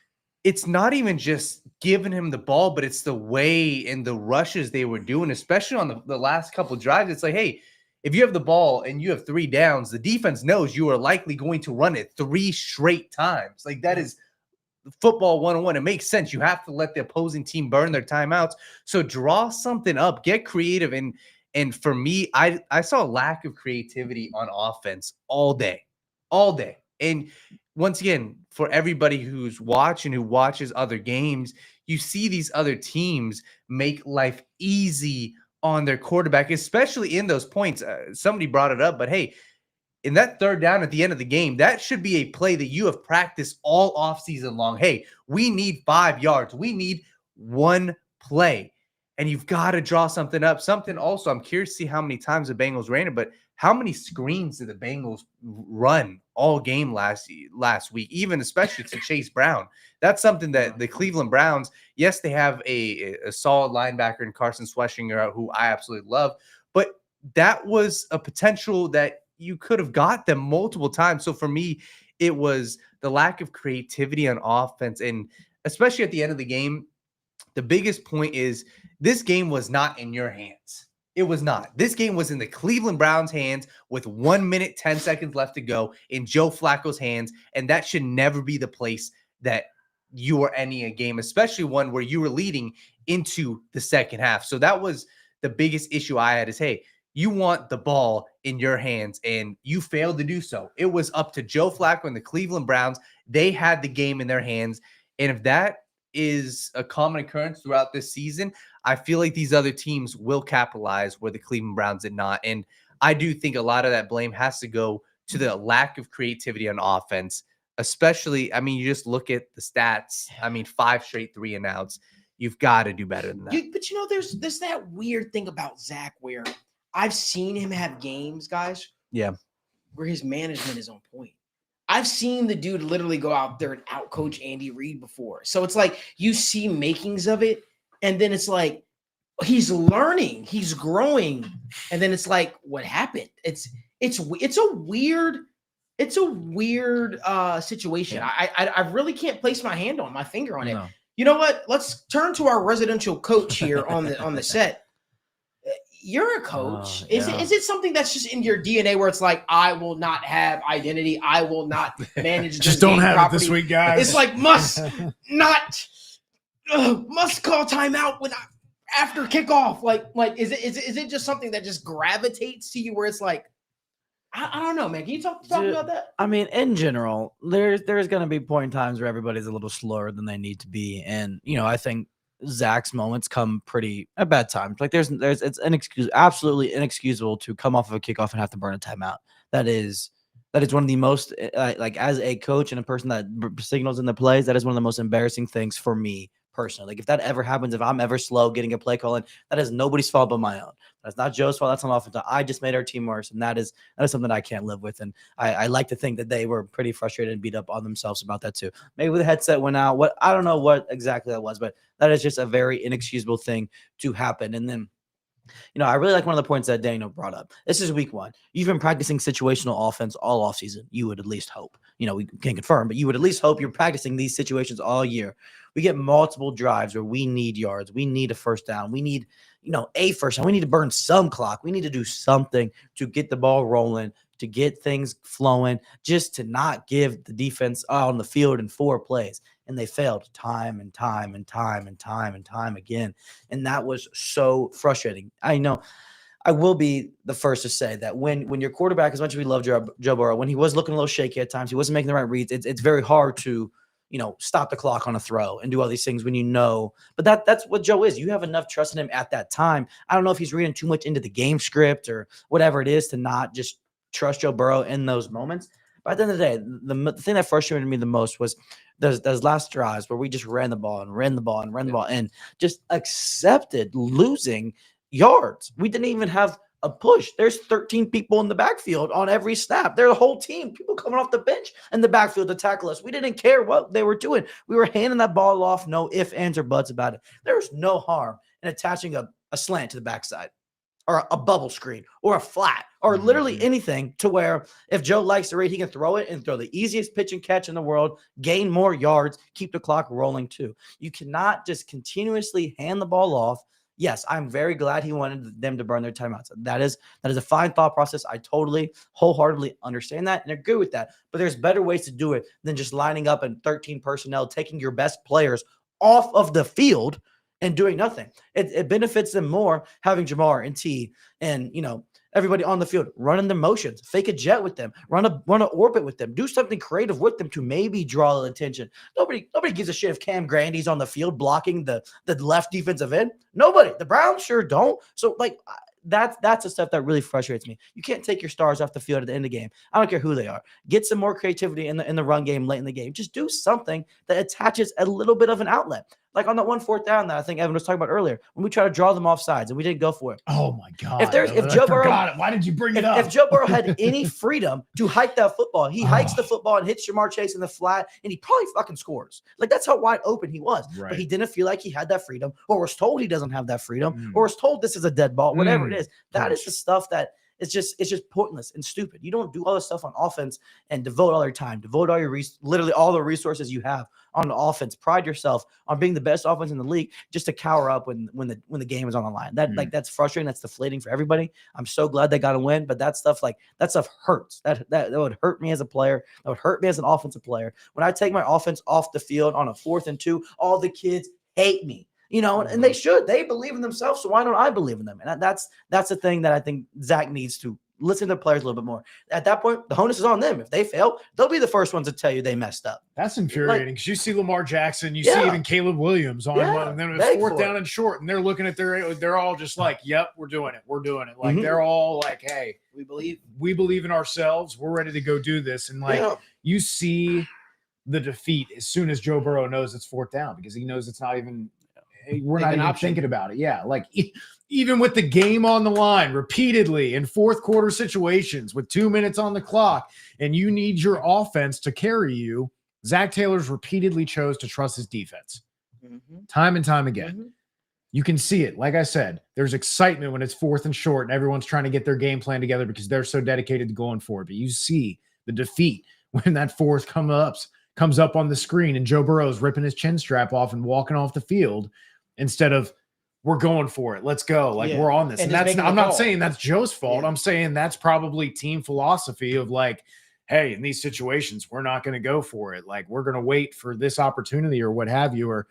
it's not even just giving him the ball, but it's the way and the rushes they were doing, especially on the last couple drives. It's like, hey, if you have the ball and you have 3 downs, the defense knows you are likely going to run it 3 straight times. Like, that is football 101. It makes sense. You have to let the opposing team burn their timeouts. So draw something up, get creative. And for me, I saw a lack of creativity on offense all day. And once again, for everybody who's watching, who watches other games, you see these other teams make life easy on their quarterback, especially in those points. Somebody brought it up, but hey, in that 3rd down at the end of the game, that should be a play that you have practiced all offseason long. Hey, we need 5 yards. We need 1 play. And you've got to draw something up. Something also, I'm curious to see how many times the Bengals ran it, but how many screens did the Bengals run all game last week, even especially to Chase Brown? That's something that the Cleveland Browns, yes, they have a solid linebacker in Carson Schweshinger, who I absolutely love, but that was a potential that you could have got them multiple times. So for me, it was the lack of creativity on offense, and especially at the end of the game, the biggest point is this game was not in your hands. It was not. This game was in the Cleveland Browns' hands with 1 minute, 10 seconds left to go, in Joe Flacco's hands, and that should never be the place that you are ending a game, especially one where you were leading into the second half. So that was the biggest issue I had is, hey, you want the ball in your hands, and you failed to do so. It was up to Joe Flacco and the Cleveland Browns. They had the game in their hands, and if that is a common occurrence throughout this season, I feel like these other teams will capitalize where the Cleveland Browns did not. And I do think a lot of that blame has to go to the lack of creativity on offense, especially, I mean, you just look at the stats. I mean, 5 straight 3-and-outs. You've got to do better than that. But there's that weird thing about Zach where I've seen him have games, guys. Yeah. Where his management is on point. I've seen the dude literally go out there and outcoach Andy Reid before. So it's like you see makings of it, and then it's like he's learning, he's growing, and then it's like, what happened? It's a weird situation. Yeah. I really can't place my finger on it. No. You know what? Let's turn to our residential coach here on the set. You're a coach. Is it something that's just in your DNA where it's like, I will not have identity, I will not manage just don't have property. it this week, guys. It's like must call timeout after kickoff. Like is it just something that just gravitates to you where it's like, I don't know, man. Can you talk about that? I mean, in general, there's going to be point in times where everybody's a little slower than they need to be, and I think Zach's moments come pretty at bad times. Like it's absolutely inexcusable to come off of a kickoff and have to burn a timeout. That is one of the most like, as a coach and a person that signals in the plays, that is one of the most embarrassing things for me personally. Like, if that ever happens, if I'm ever slow getting a play call in, that is nobody's fault but my own. That's not Joe's fault. That's on offense. I just made our team worse, and that is something I can't live with. And I like to think that they were pretty frustrated and beat up on themselves about that too. Maybe the headset went out. I don't know what exactly that was, but that is just a very inexcusable thing to happen. And then, I really like one of the points that Daniel brought up. This is week 1. You've been practicing situational offense all offseason. You would at least hope. We can't confirm, but you would at least hope you're practicing these situations all year. We get multiple drives where we need yards. We need a first down. We need, a first down. We need to burn some clock. We need to do something to get the ball rolling, to get things flowing, just to not give the defense on the field in 4 plays. And they failed time and time and time and time and time again. And that was so frustrating. I know. I will be the first to say that when your quarterback, as much as we love Joe Burrow, when he was looking a little shaky at times, he wasn't making the right reads. It's very hard to, stop the clock on a throw and do all these things when but that's what Joe is. You have enough trust in him at that time. I don't know if he's reading too much into the game script or whatever it is to not just trust Joe Burrow in those moments. But at the end of the day, the thing that frustrated me the most was those last drives where we just ran the ball and just accepted losing yards. We didn't even have a push. There's 13 people in the backfield on every snap. They're the whole team, people coming off the bench in the backfield to tackle us. We didn't care what they were doing. We were handing that ball off, no ifs, ands, or buts about it. There was no harm in attaching a slant to the backside or a bubble screen or a flat or literally anything to where if Joe likes the read, he can throw it and throw the easiest pitch and catch in the world, gain more yards, keep the clock rolling too. You cannot just continuously hand the ball off. Yes, I'm very glad he wanted them to burn their timeouts. That is a fine thought process. I totally, wholeheartedly understand that and agree with that. But there's better ways to do it than just lining up in 13 personnel, taking your best players off of the field and doing nothing. It benefits them more having Jamar and T and everybody on the field running the motions, fake a jet with them, run an orbit with them, do something creative with them to maybe draw the attention. Nobody gives a shit if Cam Grandy's on the field blocking the left defensive end. Nobody. The Browns sure don't. So that's the stuff that really frustrates me. You can't take your stars off the field at the end of the game. I don't care who they are. Get some more creativity in the run game late in the game. Just do something that attaches a little bit of an outlet. Like on that 1 4th down that I think Evan was talking about earlier, when we try to draw them off sides and we didn't go for it. Oh my God. If Joe Burrow, why did you bring it up? If Joe Burrow had any freedom to hike that football, he hikes the football and hits Jamar Chase in the flat and he probably fucking scores. Like that's how wide open he was. Right. But he didn't feel like he had that freedom or was told he doesn't have that freedom or was told this is a dead ball, whatever it is. That is the stuff that it's just pointless and stupid. You don't do all this stuff on offense and devote all your time, devote all your literally all the resources you have on the offense. Pride yourself on being the best offense in the league just to cower up when the game is on the line. That's frustrating. That's deflating for everybody. I'm so glad they got a win, but that stuff hurts. That would hurt me as a player. That would hurt me as an offensive player. When I take my offense off the field on a 4th and 2, all the kids hate me. And they should. They believe in themselves, so why don't I believe in them? And that's the thing that I think Zach needs to listen to the players a little bit more. At that point, the onus is on them. If they fail, they'll be the first ones to tell you they messed up. That's infuriating because you see Lamar Jackson, you see even Caleb Williams on one, and then it was 4th down and short, and they're looking at they're all just like, "Yep, we're doing it." Like they're all like, "Hey, we believe in ourselves. We're ready to go do this." And you see the defeat as soon as Joe Burrow knows it's 4th down because he knows it's not even. We're not even thinking about it. Yeah. Like even with the game on the line repeatedly in 4th quarter situations with 2 minutes on the clock and you need your offense to carry you, Zach Taylor's repeatedly chose to trust his defense time and time again. You can see it. Like I said, there's excitement when it's 4th and short and everyone's trying to get their game plan together because they're so dedicated to going for it. But you see the defeat when that 4th comes up on the screen and Joe Burrow's ripping his chin strap off and walking off the field instead of we're going for it. Let's go. We're on this. And I'm not saying that's Joe's fault. Yeah. I'm saying that's probably team philosophy of like, hey, in these situations, we're not going to go for it. Like we're going to wait for this opportunity or what have you, or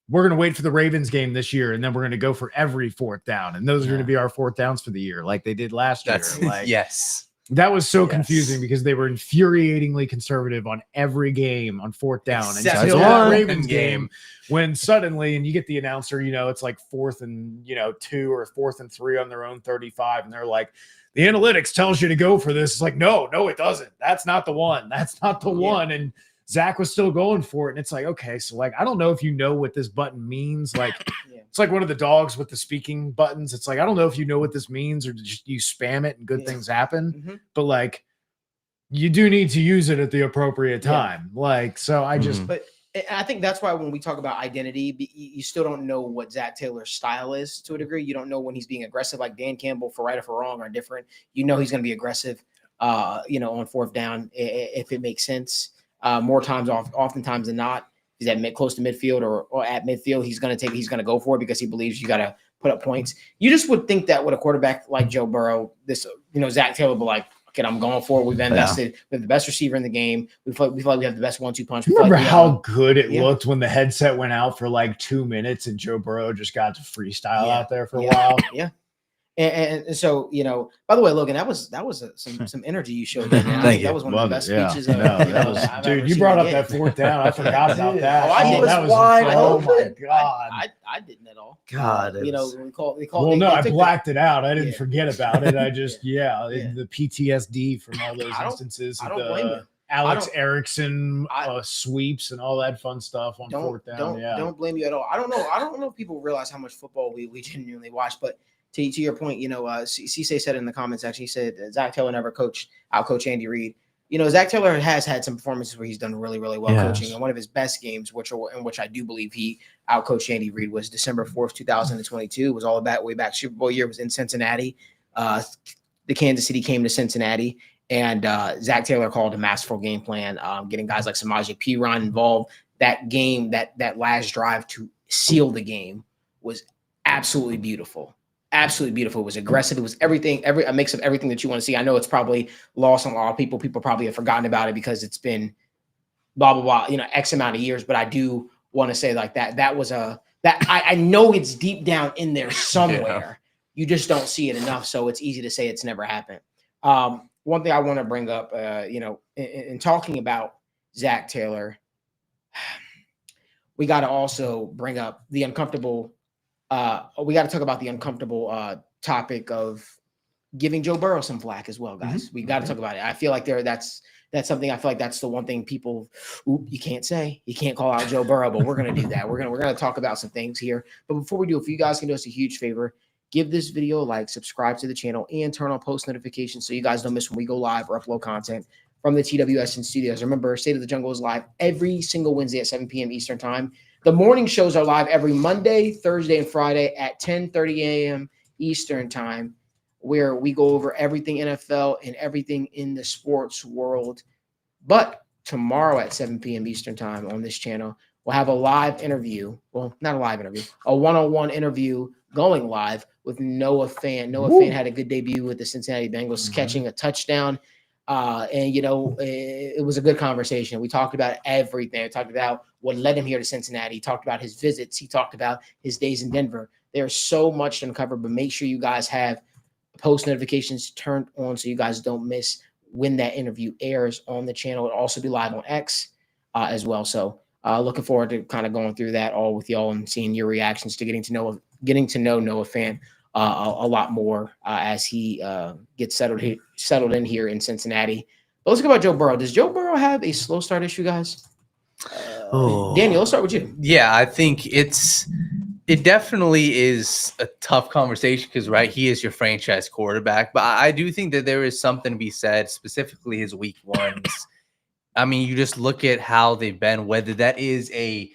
we're going to wait for the Ravens game this year. And then we're going to go for every 4th down. And those are going to be our 4th downs for the year. Like they did last year. Like, yes. That was so confusing because they were infuriatingly conservative on every game on 4th down until that Ravens game when suddenly, and you get the announcer, it's like 4th and 2 or 4th and 3 on their own 35. And they're like, the analytics tells you to go for this. It's like, no, it doesn't. That's not the one. That's not the one. And Zach was still going for it. And it's like, okay, so like, I don't know if you know what this button means. Like, it's like one of the dogs with the speaking buttons. It's like, I don't know if you know what this means or just you spam it and good things happen. But like, you do need to use it at the appropriate time. Like, so I just. But I think that's why when we talk about identity, you still don't know what Zach Taylor's style is to a degree. You don't know when he's being aggressive, like Dan Campbell, for right or for wrong, are different. He's going to be aggressive, on 4th down if it makes sense. More times, oftentimes than not, he's at close to midfield or at midfield. He's going to go for it because he believes you got to put up points. You just would think that with a quarterback like Joe Burrow, Zach Taylor would be like, okay, I'm going for it. We've invested. We have the best receiver in the game. We feel like we have the best 1-2 punch. Remember how good it looked when the headset went out for like 2 minutes and Joe Burrow just got to freestyle out there for a while? Yeah. And so, by the way, Logan, that was some energy you showed there, man. Thank you. That was one of the best Yeah. speeches No, I've dude, ever you seen brought you up get. that fourth down. I forgot about that. Oh, I was that was wide oh my open. god. I didn't at all. God, it We was- call Well, they no, I took the- blacked it out. I didn't Yeah. forget about it. I just, Yeah. the PTSD from all those I don't- instances. I of don't blame the you. Alex don't- Erickson sweeps and all that fun stuff on fourth down. Don't blame you at all. I don't know if people realize how much football we genuinely watch, but to your point, Cisse said in the comments, actually, he said that Zac Taylor never outcoached Andy Reid. Zac Taylor has had some performances where he's done really, really well coaching. And one of his best games, in which I do believe he outcoached Andy Reid, was December 4th, 2022. It was all about way back Super Bowl year. It was in Cincinnati. The Kansas City came to Cincinnati, and Zac Taylor called a masterful game plan, getting guys like 𝗦𝗔𝗟𝗡𝗪 involved. That game, that last drive to seal the game was absolutely beautiful. Absolutely beautiful. It was aggressive. It was everything, a mix of everything that you want to see. I know it's probably lost on a lot of people. People probably have forgotten about it because it's been blah, blah, blah, X amount of years. But I do want to say like that was I know it's deep down in there somewhere. Yeah. You just don't see it enough. So it's easy to say it's never happened. One thing I want to bring up, in talking about Zac Taylor, we got to also bring up the uncomfortable we got to talk about the uncomfortable topic of giving Joe Burrow some flack as well, guys. We got to talk about it. I feel like that's something. I feel like that's the one thing people you can't say. You can't call out Joe Burrow, but we're gonna do that. We're gonna talk about some things here. But before we do, if you guys can do us a huge favor, give this video a like, subscribe to the channel, and turn on post notifications so you guys don't miss when we go live or upload content from the TWSN studios. Remember, State of the Jungle is live every single Wednesday at 7 p.m. Eastern time. The morning shows are live every Monday, Thursday, and Friday at 10:30 a.m. Eastern time, where we go over everything NFL and everything in the sports world. But tomorrow at 7 p.m. Eastern time on this channel, we'll have a live interview. Well, not a live interview, a one-on-one interview going live with Noah Fant. Noah Fant had a good debut with the Cincinnati Bengals, catching a touchdown. It was a good conversation. We talked about everything. We talked about what led him here to Cincinnati. He talked about his visits. He talked about his days in Denver. There's so much to uncover, but make sure you guys have post notifications turned on so you guys don't miss when that interview airs on the channel. It'll also be live on X as well. So looking forward to kind of going through that all with y'all and seeing your reactions to getting to know Noah Fant a lot more as he gets settled in here in Cincinnati. But let's talk about Joe Burrow. Does Joe Burrow have a slow start issue, guys? Daniel, let's start with you. Yeah, I think it definitely is a tough conversation because, right, he is your franchise quarterback. But I do think that there is something to be said, specifically his week ones. I mean, you just look at how they've been, whether that is a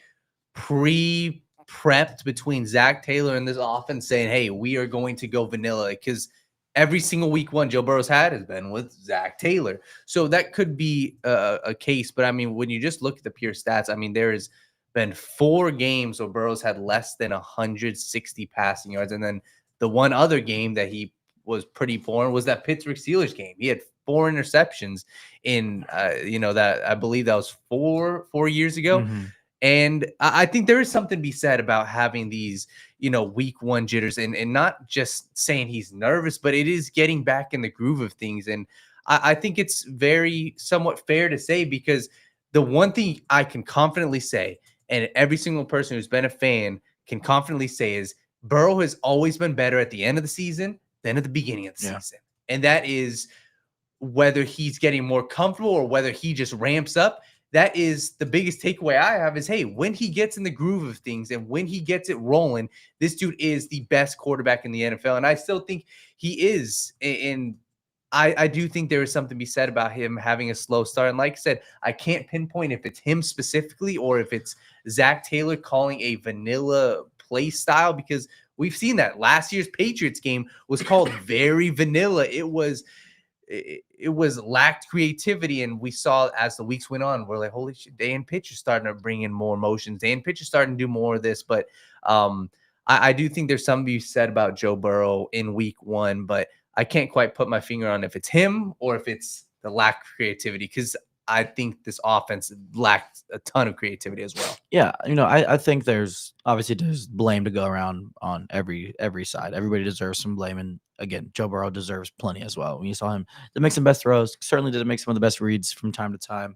prepped between Zac Taylor and this offense saying, hey, we are going to go vanilla, because every single week one Joe Burrow's had has been with Zac Taylor. So that could be a case. But I mean, when you just look at the pure stats, I mean, there has been 4 games where Burrow's had less than 160 passing yards. And then the one other game that he was pretty poor was that Pittsburgh Steelers game. He had 4 interceptions in, that I believe that was four years ago. Mm-hmm. And I think there is something to be said about having these, week one jitters and not just saying he's nervous, but it is getting back in the groove of things. And I think it's very somewhat fair to say, because the one thing I can confidently say, and every single person who's been a fan can confidently say, is Burrow has always been better at the end of the season than at the beginning of the season. And that is whether he's getting more comfortable or whether he just ramps up. That is the biggest takeaway I have is, hey, when he gets in the groove of things and when he gets it rolling, this dude is the best quarterback in the NFL. And I still think he is. And I do think there is something to be said about him having a slow start. And like I said, I can't pinpoint if it's him specifically or if it's Zac Taylor calling a vanilla play style, because we've seen that. Last year's Patriots game was called very vanilla. It was lacked creativity, and we saw as the weeks went on, we're like, holy shit, Dan Pitch is starting to bring in more emotions. Dan Pitch is starting to do more of this, but I do think there's something to be said about Joe Burrow in week one, but I can't quite put my finger on if it's him or if it's the lack of creativity, because I think this offense lacked a ton of creativity as well. Yeah, I think there's blame to go around on every side. Everybody deserves some blame, and again, Joe Burrow deserves plenty as well. When you saw him, did make some best throws, certainly did make some of the best reads from time to time.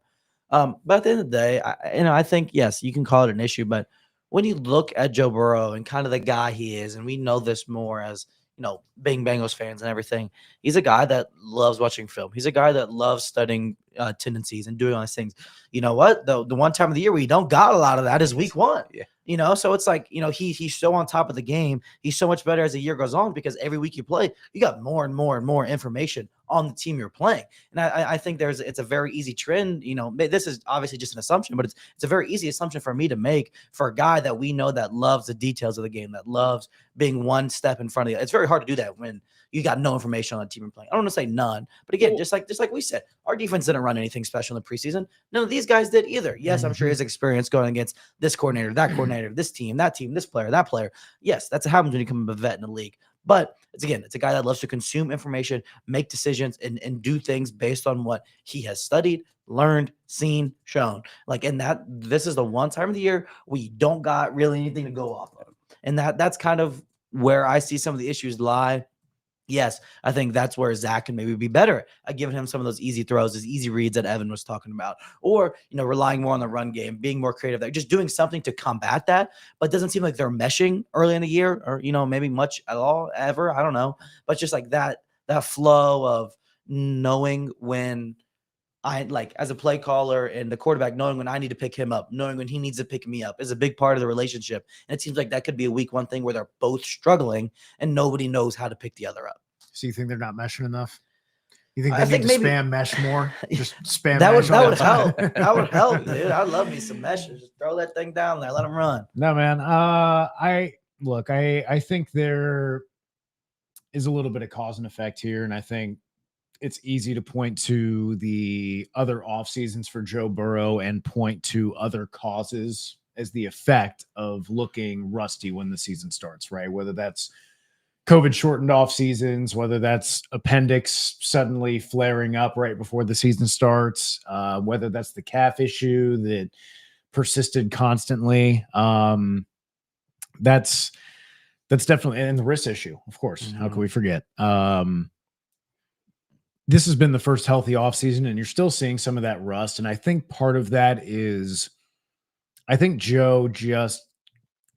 But at the end of the day, I think yes, you can call it an issue, but when you look at Joe Burrow and kind of the guy he is, and we know this more as being Bengals fans and everything, he's a guy that loves watching film. He's a guy that loves studying tendencies and doing all these things. You know what? The one time of the year where you don't got a lot of that is week 1. Yeah. So it's like, he's so on top of the game. He's so much better as the year goes on because every week you play, you got more and more and more information on the team you're playing. And I think it's a very easy trend. This is obviously just an assumption, but it's a very easy assumption for me to make for a guy that we know that loves the details of the game, that loves being one step in front of you. It's very hard to do that when you got no information on the team you're playing. I don't want to say none, but again, just like we said, our defense didn't run anything special in the preseason. None of these guys did either. Yes, I'm sure his experience going against this coordinator, that coordinator, this team, this player, that player. Yes, that's what happens when you become a vet in the league. But it's a guy that loves to consume information, make decisions, and do things based on what he has studied, learned, seen, shown. And this is the one time of the year we don't got really anything to go off of. And that's kind of where I see some of the issues lie. Yes, I think that's where Zach can maybe be better at giving him some of those easy throws, those easy reads that Evan was talking about, or relying more on the run game, being more creative there, just doing something to combat that. But it doesn't seem like they're meshing early in the year, or maybe much at all ever. I don't know, but just like that flow of knowing when as a play caller and the quarterback, knowing when I need to pick him up, knowing when he needs to pick me up is a big part of the relationship. And it seems like that could be a week 1 thing where they're both struggling and nobody knows how to pick the other up. So you think they're not meshing enough? You think they need to spam mesh more? Just spam that mesh would help. That would help, dude. I love me some meshes. Just throw that thing down there. Let them run. No, man. I think there is a little bit of cause and effect here. And I think it's easy to point to the other off seasons for Joe Burrow and point to other causes as the effect of looking rusty when the season starts, right? Whether that's COVID shortened off seasons, whether that's appendix suddenly flaring up right before the season starts, whether that's the calf issue that persisted constantly. That's definitely, and the wrist issue, of course. Mm-hmm. How can we forget? This has been the first healthy offseason, and you're still seeing some of that rust. And I think part of that is, I think Joe just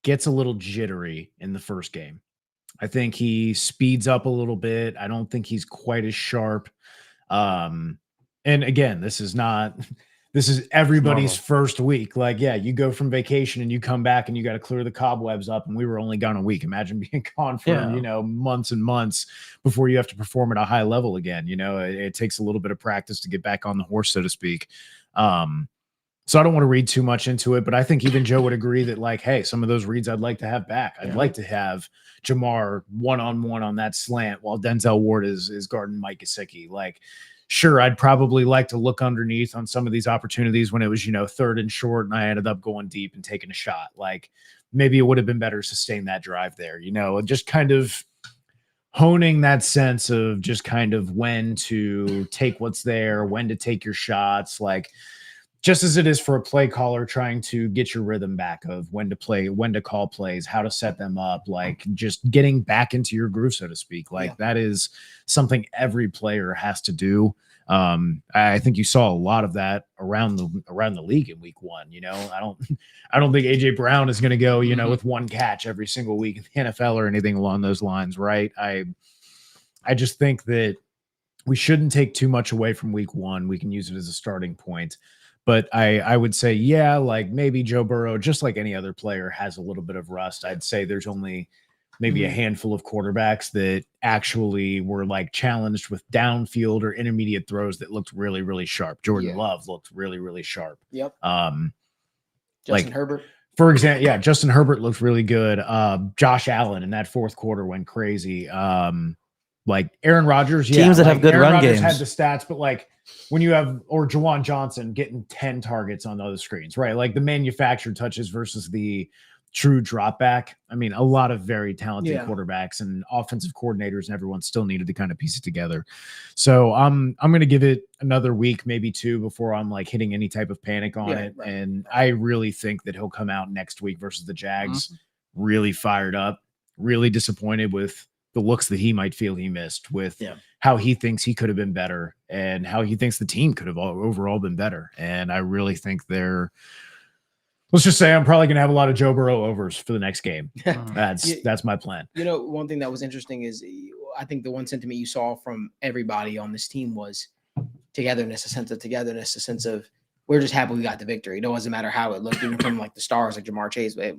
gets a little jittery in the first game. I think he speeds up a little bit. I don't think he's quite as sharp. And again, this is everybody's first week. You go from vacation and you come back and you got to clear the cobwebs up. And we were only gone a week. Imagine being gone for, months and months before you have to perform at a high level again. It takes a little bit of practice to get back on the horse, so to speak. So I don't want to read too much into it, but I think even Joe would agree that hey, some of those reads I'd like to have back. I'd like to have Ja'Marr one-on-one on that slant while Denzel Ward is guarding Mike Gesicki. Sure, I'd probably like to look underneath on some of these opportunities when it was, 3rd and short and I ended up going deep and taking a shot. Maybe it would have been better to sustain that drive there, just kind of honing that sense of just kind of when to take what's there, when to take your shots, just as it is for a play caller trying to get your rhythm back of when to play, when to call plays, how to set them up, just getting back into your groove, so to speak. That is something every player has to do. I think you saw a lot of that around the league in week 1. I don't think AJ Brown is going to go, with one catch every single week in the NFL or anything along those lines. Right. I just think that we shouldn't take too much away from week 1. We can use it as a starting point. But I would say, maybe Joe Burrow, just like any other player, has a little bit of rust. I'd say there's only maybe a handful of quarterbacks that actually were challenged with downfield or intermediate throws that looked really, really sharp. Jordan Love looked really, really sharp. Yep. Justin Herbert. For example, Justin Herbert looked really good. Josh Allen in that fourth quarter went crazy. Aaron Rodgers, teams that have good Aaron run Rodgers games had the stats, but when you have, or Jawan Johnson getting 10 targets on those screens, right? The manufactured touches versus the true drop back. I mean, a lot of very talented Yeah. quarterbacks and offensive coordinators and everyone still needed to kind of piece it together. So I'm going to give it another week, maybe two, before I'm like hitting any type of panic on it. Right. And I really think that he'll come out next week versus the Jags really fired up, really disappointed with the looks that he might feel he missed, with how he thinks he could have been better and how he thinks the team could have overall been better. And I really think let's just say I'm probably going to have a lot of Joe Burrow overs for the next game. That's my plan. You know, one thing that was interesting is I think the one sentiment you saw from everybody on this team was togetherness, a sense of we're just happy we got the victory. It doesn't matter how it looked, even from like the stars like Ja'Marr Chase, but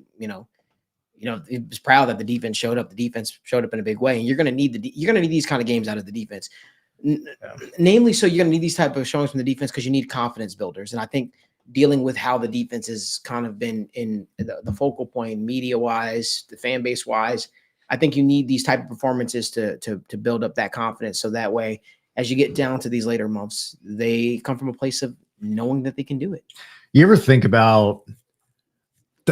it was proud that the defense showed up. The defense showed up in a big way, and you're going to need these kind of games out of the defense. Namely, so you're going to need these type of showings from the defense because you need confidence builders. And I think dealing with how the defense has kind of been in the focal point, media wise, the fan base wise, I think you need these type of performances to build up that confidence. So that way, as you get down to these later months, they come from a place of knowing that they can do it. You ever think about?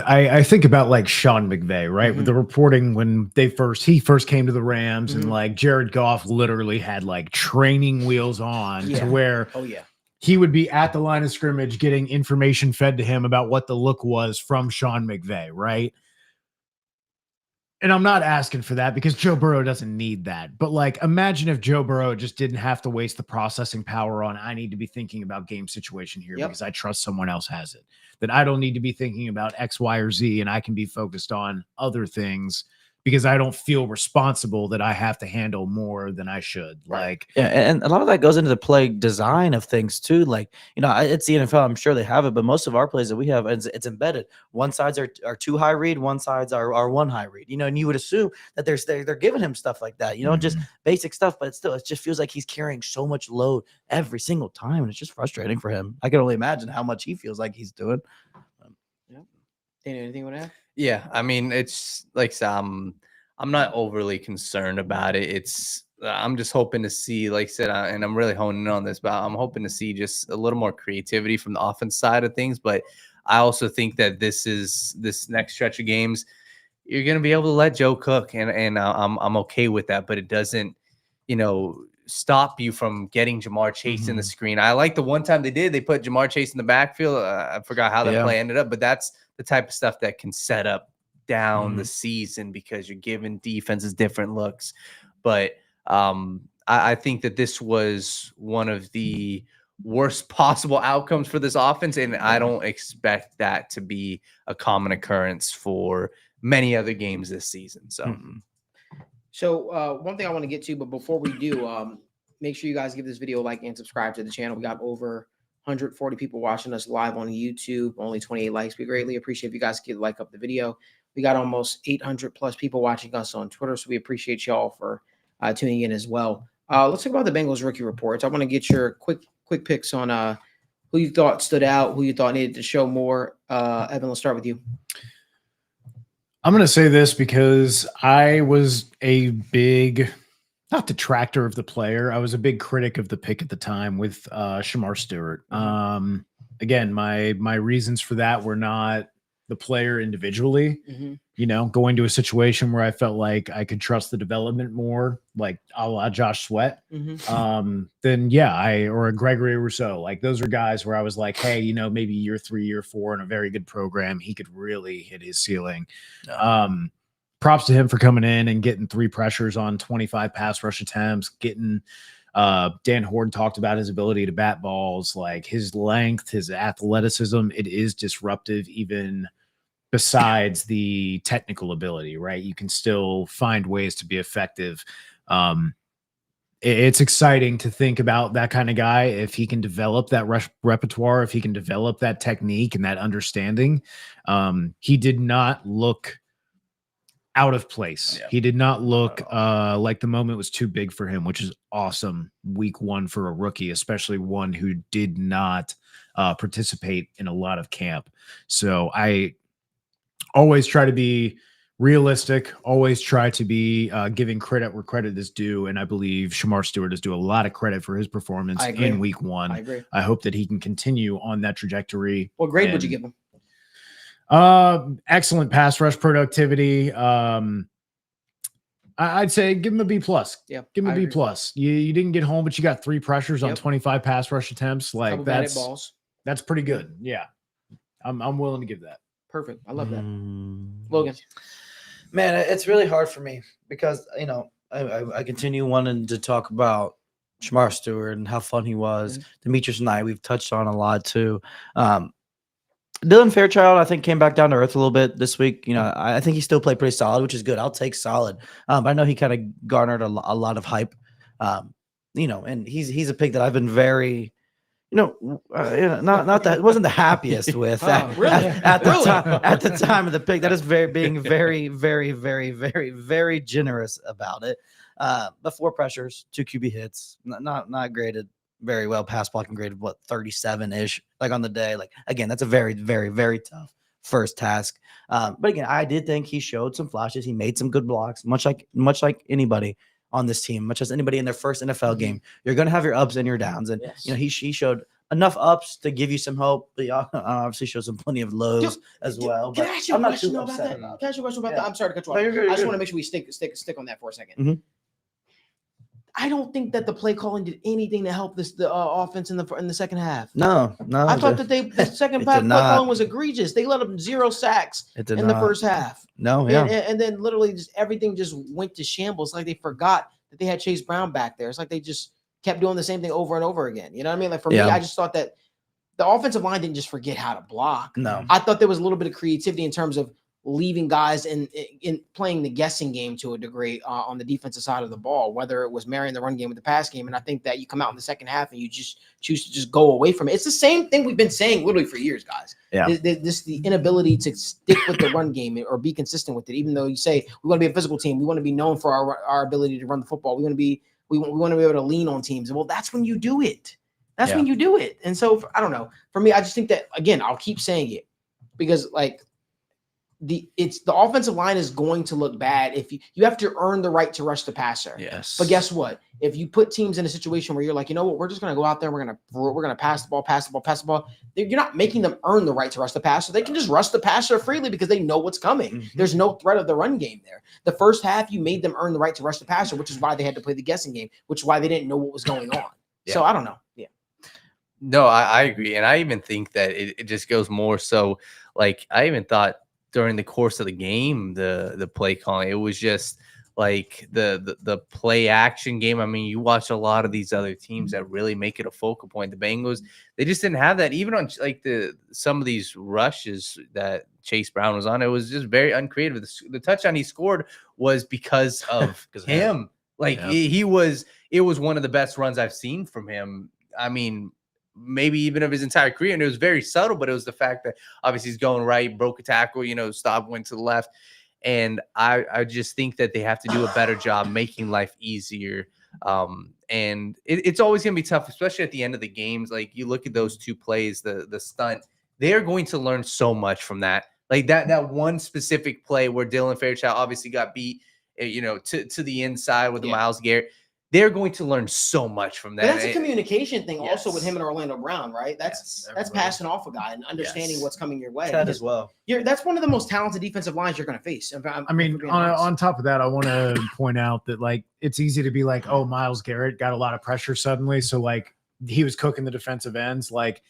I think about like Sean McVay, right? With the reporting when he first came to the Rams and like Jared Goff literally had like training wheels on to where he would be at the line of scrimmage getting information fed to him about what the look was from Sean McVay, right? And I'm not asking for that because Joe Burrow doesn't need that. But like, imagine if Joe Burrow just didn't have to waste the processing power on, I need to be thinking about game situation here because I trust someone else has it. That I don't need to be thinking about X, Y, or Z, and I can be focused on other things because I don't feel responsible that I have to handle more than I should. Like, and a lot of that goes into the play design of things too. Like, it's the NFL. I'm sure they have it, but most of our plays that we have, it's embedded. One sides are two high read, one sides are one high read. And you would assume that they're giving him stuff like that. Just basic stuff, but it just feels like he's carrying so much load every single time, and it's just frustrating for him. I can only imagine how much he feels like he's doing. Daniel, anything you want to add? Yeah, I mean, it's like I'm not overly concerned about it. I'm just hoping to see, like I said, and I'm really honing in on this, but I'm hoping to see just a little more creativity from the offense side of things. But I also think that this next stretch of games, you're going to be able to let Joe cook, and I'm okay with that. But it doesn't, stop you from getting Ja'Marr Chase in the screen. I like the one time they put Ja'Marr Chase in the backfield. I forgot how that play ended up, but that's the type of stuff that can set up down the season because you're giving defenses different looks. But I think that this was one of the worst possible outcomes for this offense, and I don't expect that to be a common occurrence for many other games this season. So one thing I want to get to, but before we do, make sure you guys give this video a like and subscribe to the channel. We got over 140 people watching us live on YouTube, only 28 likes. We greatly appreciate if you guys could like up the video. We got almost 800 plus people watching us on Twitter, so we appreciate y'all for tuning in as well. Let's talk about the Bengals rookie reports. I want to get your quick picks on who you thought stood out, who you thought needed to show more. Evan, let's start with you. I'm going to say this because I was a big, not detractor of the player. I was a big critic of the pick at the time with Shamar Stewart. Again, my reasons for that were not the player individually, going to a situation where I felt like I could trust the development more, like a la Josh Sweat, then or a Gregory Rousseau. Like those are guys where I was like, hey, maybe year 3, year 4 in a very good program, he could really hit his ceiling. Props to him for coming in and getting 3 pressures on 25 pass rush attempts, getting Dan Horn talked about his ability to bat balls, like his length, his athleticism. It is disruptive even besides the technical ability, right? You can still find ways to be effective. It's exciting to think about that kind of guy. If he can develop that repertoire, if he can develop that technique and that understanding, he did not look out of place. He did not look like the moment was too big for him, which is awesome week 1 for a rookie, especially one who did not participate in a lot of camp. So I always try to be realistic, always try to be giving credit where credit is due. And I believe Shamar Stewart is due a lot of credit for his performance in week 1. I agree. I hope that he can continue on that trajectory. What grade would you give him? Excellent pass rush productivity. I'd say give him a B plus. Yeah, Give him a I B agree. plus. You didn't get home, but you got 3 pressures on Yep. 25 pass rush attempts. Like Couple batted that's balls. pretty good. Yeah, I'm willing to give that. Perfect. I love that. Mm. Logan. Man, it's really hard for me because I continue wanting to talk about Shamar Stewart and how fun he was. Demetrius Knight, we've touched on a lot too. Dylan Fairchild, I think, came back down to earth a little bit this week. I think he still played pretty solid, which is good. I'll take solid. But I know he kind of garnered a lot of hype. And he's a pick that I've been very, not that it wasn't the happiest with at the time of the pick. That is being very, very, very, very, very generous about it. But 4 pressures, 2 QB hits, not graded very well. Pass blocking graded 37-ish, like on the day. Like again, that's a very, very, very tough first task. But again, I did think he showed some flashes. He made some good blocks, much like anybody on this team, much as anybody in their first NFL game. You're going to have your ups and your downs, and he showed enough ups to give you some hope, but he obviously showed some plenty of lows as well. Can But I ask you a I'm not question too about upset that? about Can I ask you a question about Yeah. that? I'm sorry to cut you No, off. you're good, I just you're want to good. make sure we stick on that for a second. Mhm. I don't think that the play calling did anything to help the offense in the second half. No. I thought that the second It half did play not. calling was egregious. They let up 0 sacks It did in the not. first half. No, yeah. And then literally just everything just went to shambles. Like they forgot that they had Chase Brown back there. It's like they just kept doing the same thing over and over again. You know what I mean? Like for me, Yeah. I just thought that the offensive line didn't just forget how to block. No. I thought there was a little bit of creativity in terms of leaving guys in playing the guessing game to a degree on the defensive side of the ball, whether it was marrying the run game with the pass game. And I think that you come out in the second half and you just choose to just go away from it. It's the same thing we've been saying literally for years, guys. Yeah. The inability to stick with the run game or be consistent with it. Even though you say we want to be a physical team, we want to be known for our ability to run the football. We want to be able to lean on teams. Well, that's when you do it. That's when you do it. And so I don't know. For me, I just think that again, I'll keep saying it because like the offensive line is going to look bad if you have to earn the right to rush the passer. Yes. But guess what? If you put teams in a situation where you're like, you know what, we're just going to go out there, we're going to pass the ball. You're not making them earn the right to rush the passer. They can just rush the passer freely because they know what's coming. Mhm. There's no threat of the run game there. The first half, you made them earn the right to rush the passer, which is why they had to play the guessing game, which is why they didn't know what was going on. Yeah. So I don't know. Yeah. No, I agree. And I even think that it just goes more so like I even thought during the course of the game, the play calling, it was just like the play action game. I mean, you watch a lot of these other teams that really make it a focal point. The Bengals, they just didn't have that. Even on like some of these rushes that Chase Brown was on, it was just very uncreative. The touchdown he scored was because of him. Like it was one of the best runs I've seen from him. I mean, maybe even of his entire career. And it was very subtle, but it was the fact that obviously he's going right, broke a tackle, stopped, went to the left. And I just think that they have to do a better job making life easier. And it's always going to be tough, especially at the end of the games. Like you look at those 2 plays, the stunt, they are going to learn so much from that. Like that one specific play where Dylan Fairchild obviously got beat, to the inside with the Myles Garrett. They're going to learn so much from that. But that's a communication thing also with Yes. him and Orlando Brown, right? That's passing off a guy and understanding what's coming your way. That as well. That's one of the most talented defensive lines you're going to face. I mean, on top of that, I want to point out that like it's easy to be like, oh, Myles Garrett got a lot of pressure suddenly, so like he was cooking the defensive ends. Like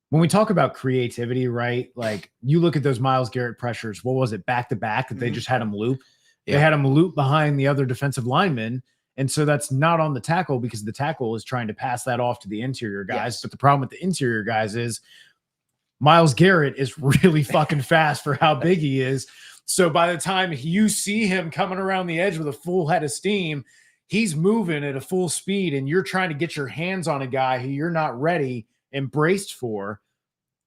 when we talk about creativity, right? Like you look at those Myles Garrett pressures. What was it, back to back that they just had him loop? Yeah. They had him loop behind the other defensive lineman. And so that's not on the tackle because the tackle is trying to pass that off to the interior guys. Yes. But the problem with the interior guys is Myles Garrett is really fucking fast for how big he is. So by the time you see him coming around the edge with a full head of steam, he's moving at a full speed and you're trying to get your hands on a guy who you're not ready and braced for.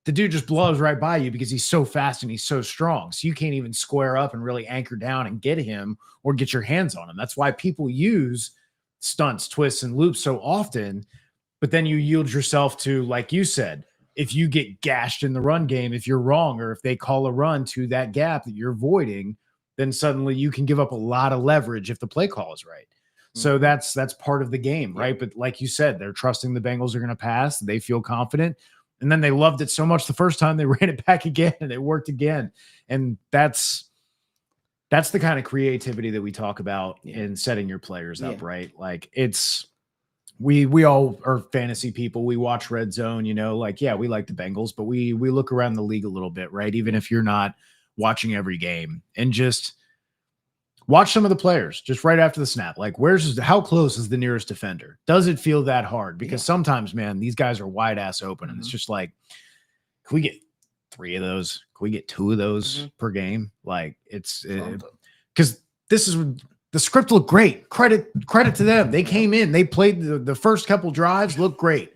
The dude just blows right by you because he's so fast and he's so strong. So you can't even square up and really anchor down and get him or get your hands on him. That's why people use stunts, twists, and loops so often. But then you yield yourself to, like you said, if you get gashed in the run game, if you're wrong, or if they call a run to that gap that you're voiding, then suddenly you can give up a lot of leverage if the play call is right. So that's part of the game, right? But like you said, they're trusting the Bengals are going to pass. They feel confident. And then they loved it so much the first time they ran it back again and it worked again. And that's the kind of creativity that we talk about in setting your players up, right? Like we all are fantasy people. We watch Red Zone, we like the Bengals, but we look around the league a little bit, right? Even if you're not watching every game, and just watch some of the players just right after the snap. Like, how close is the nearest defender? Does it feel that hard? Because sometimes, man, these guys are wide ass open, and it's just like, can we get 3 of those? Can we get 2 of those per game? Like, it's because the script looked great. Credit to them. They came in, they played the first couple drives, looked great.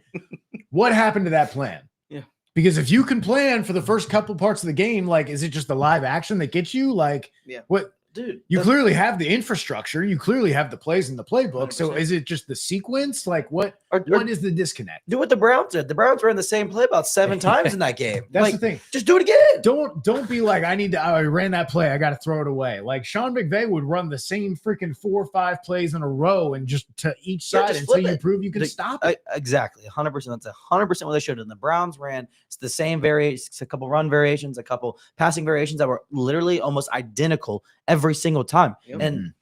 What happened to that plan? Yeah. Because if you can plan for the first couple parts of the game, like, is it just the live action that gets you? Like, what? Dude, you clearly have the infrastructure. You clearly have the plays in the playbook. 100%. So is it just the sequence? Like, what is the disconnect? Do what the Browns did. The Browns ran the same play about 7 times in that game. That's the thing. Just do it again. Don't be like, I ran that play, I got to throw it away. Like, Sean McVay would run the same freaking 4 or 5 plays in a row and just to each side until you prove you can stop it. Exactly. 100%. That's 100% what they should have done. The Browns ran the same variations, a couple run variations, a couple passing variations that were literally almost identical every single time. And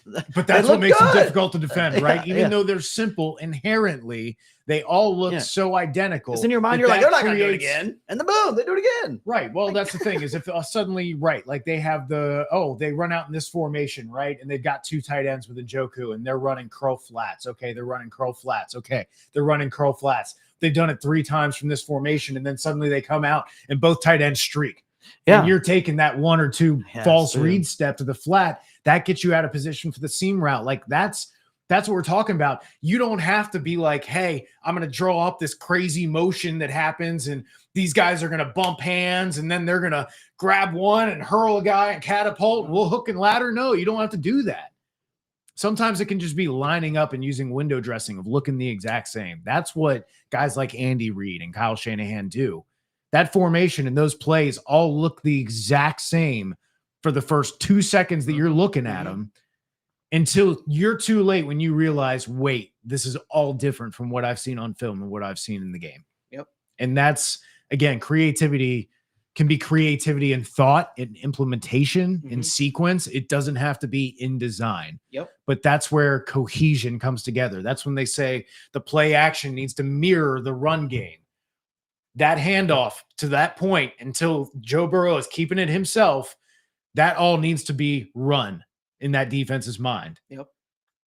but that's what makes them difficult to defend, right? Even though they're simple inherently, they all look so identical. Because in your mind, you're like, they're not going to do it again. And the boom, they do it again. Right. Well, that's the thing is if suddenly, like they have they run out in this formation, right? And they've got 2 tight ends with Njoku and they're running curl flats. Okay. They're running curl flats. Okay. They're running curl flats. They've done it 3 times from this formation. And then suddenly they come out and both tight ends streak. Yeah. And you're taking that 1 or 2 false read step to the flat. That gets you out of position for the seam route. Like that's what we're talking about. You don't have to be like, hey, I'm going to draw up this crazy motion that happens and these guys are going to bump hands and then they're going to grab one and hurl a guy and catapult and we'll hook and ladder. No, you don't have to do that. Sometimes it can just be lining up and using window dressing of looking the exact same. That's what guys like Andy Reid and Kyle Shanahan do. That formation and those plays all look the exact same for the first 2 seconds that you're looking at them until you're too late when you realize, wait, this is all different from what I've seen on film and what I've seen in the game. Yep. And that's, again, creativity can be creativity in thought, in implementation, in sequence. It doesn't have to be in design. Yep. But that's where cohesion comes together. That's when they say the play action needs to mirror the run game. That handoff to that point until Joe Burrow is keeping it himself, that all needs to be run in that defense's mind. Yep.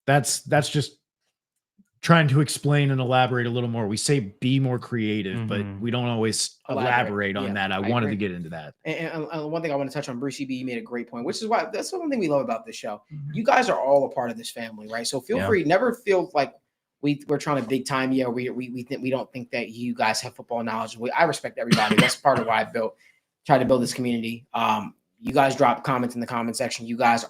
That's just trying to explain and elaborate a little more. We say be more creative, but we don't always elaborate on that. I wanted to get into that. And one thing I want to touch on, Brucey B, you made a great point, which is why that's the one thing we love about this show. You guys are all a part of this family, right? So feel free, never feel like we're trying to big time you. We don't think that you guys have football knowledge. I respect everybody. That's part of why I tried to build this community. You guys drop comments in the comment section. You guys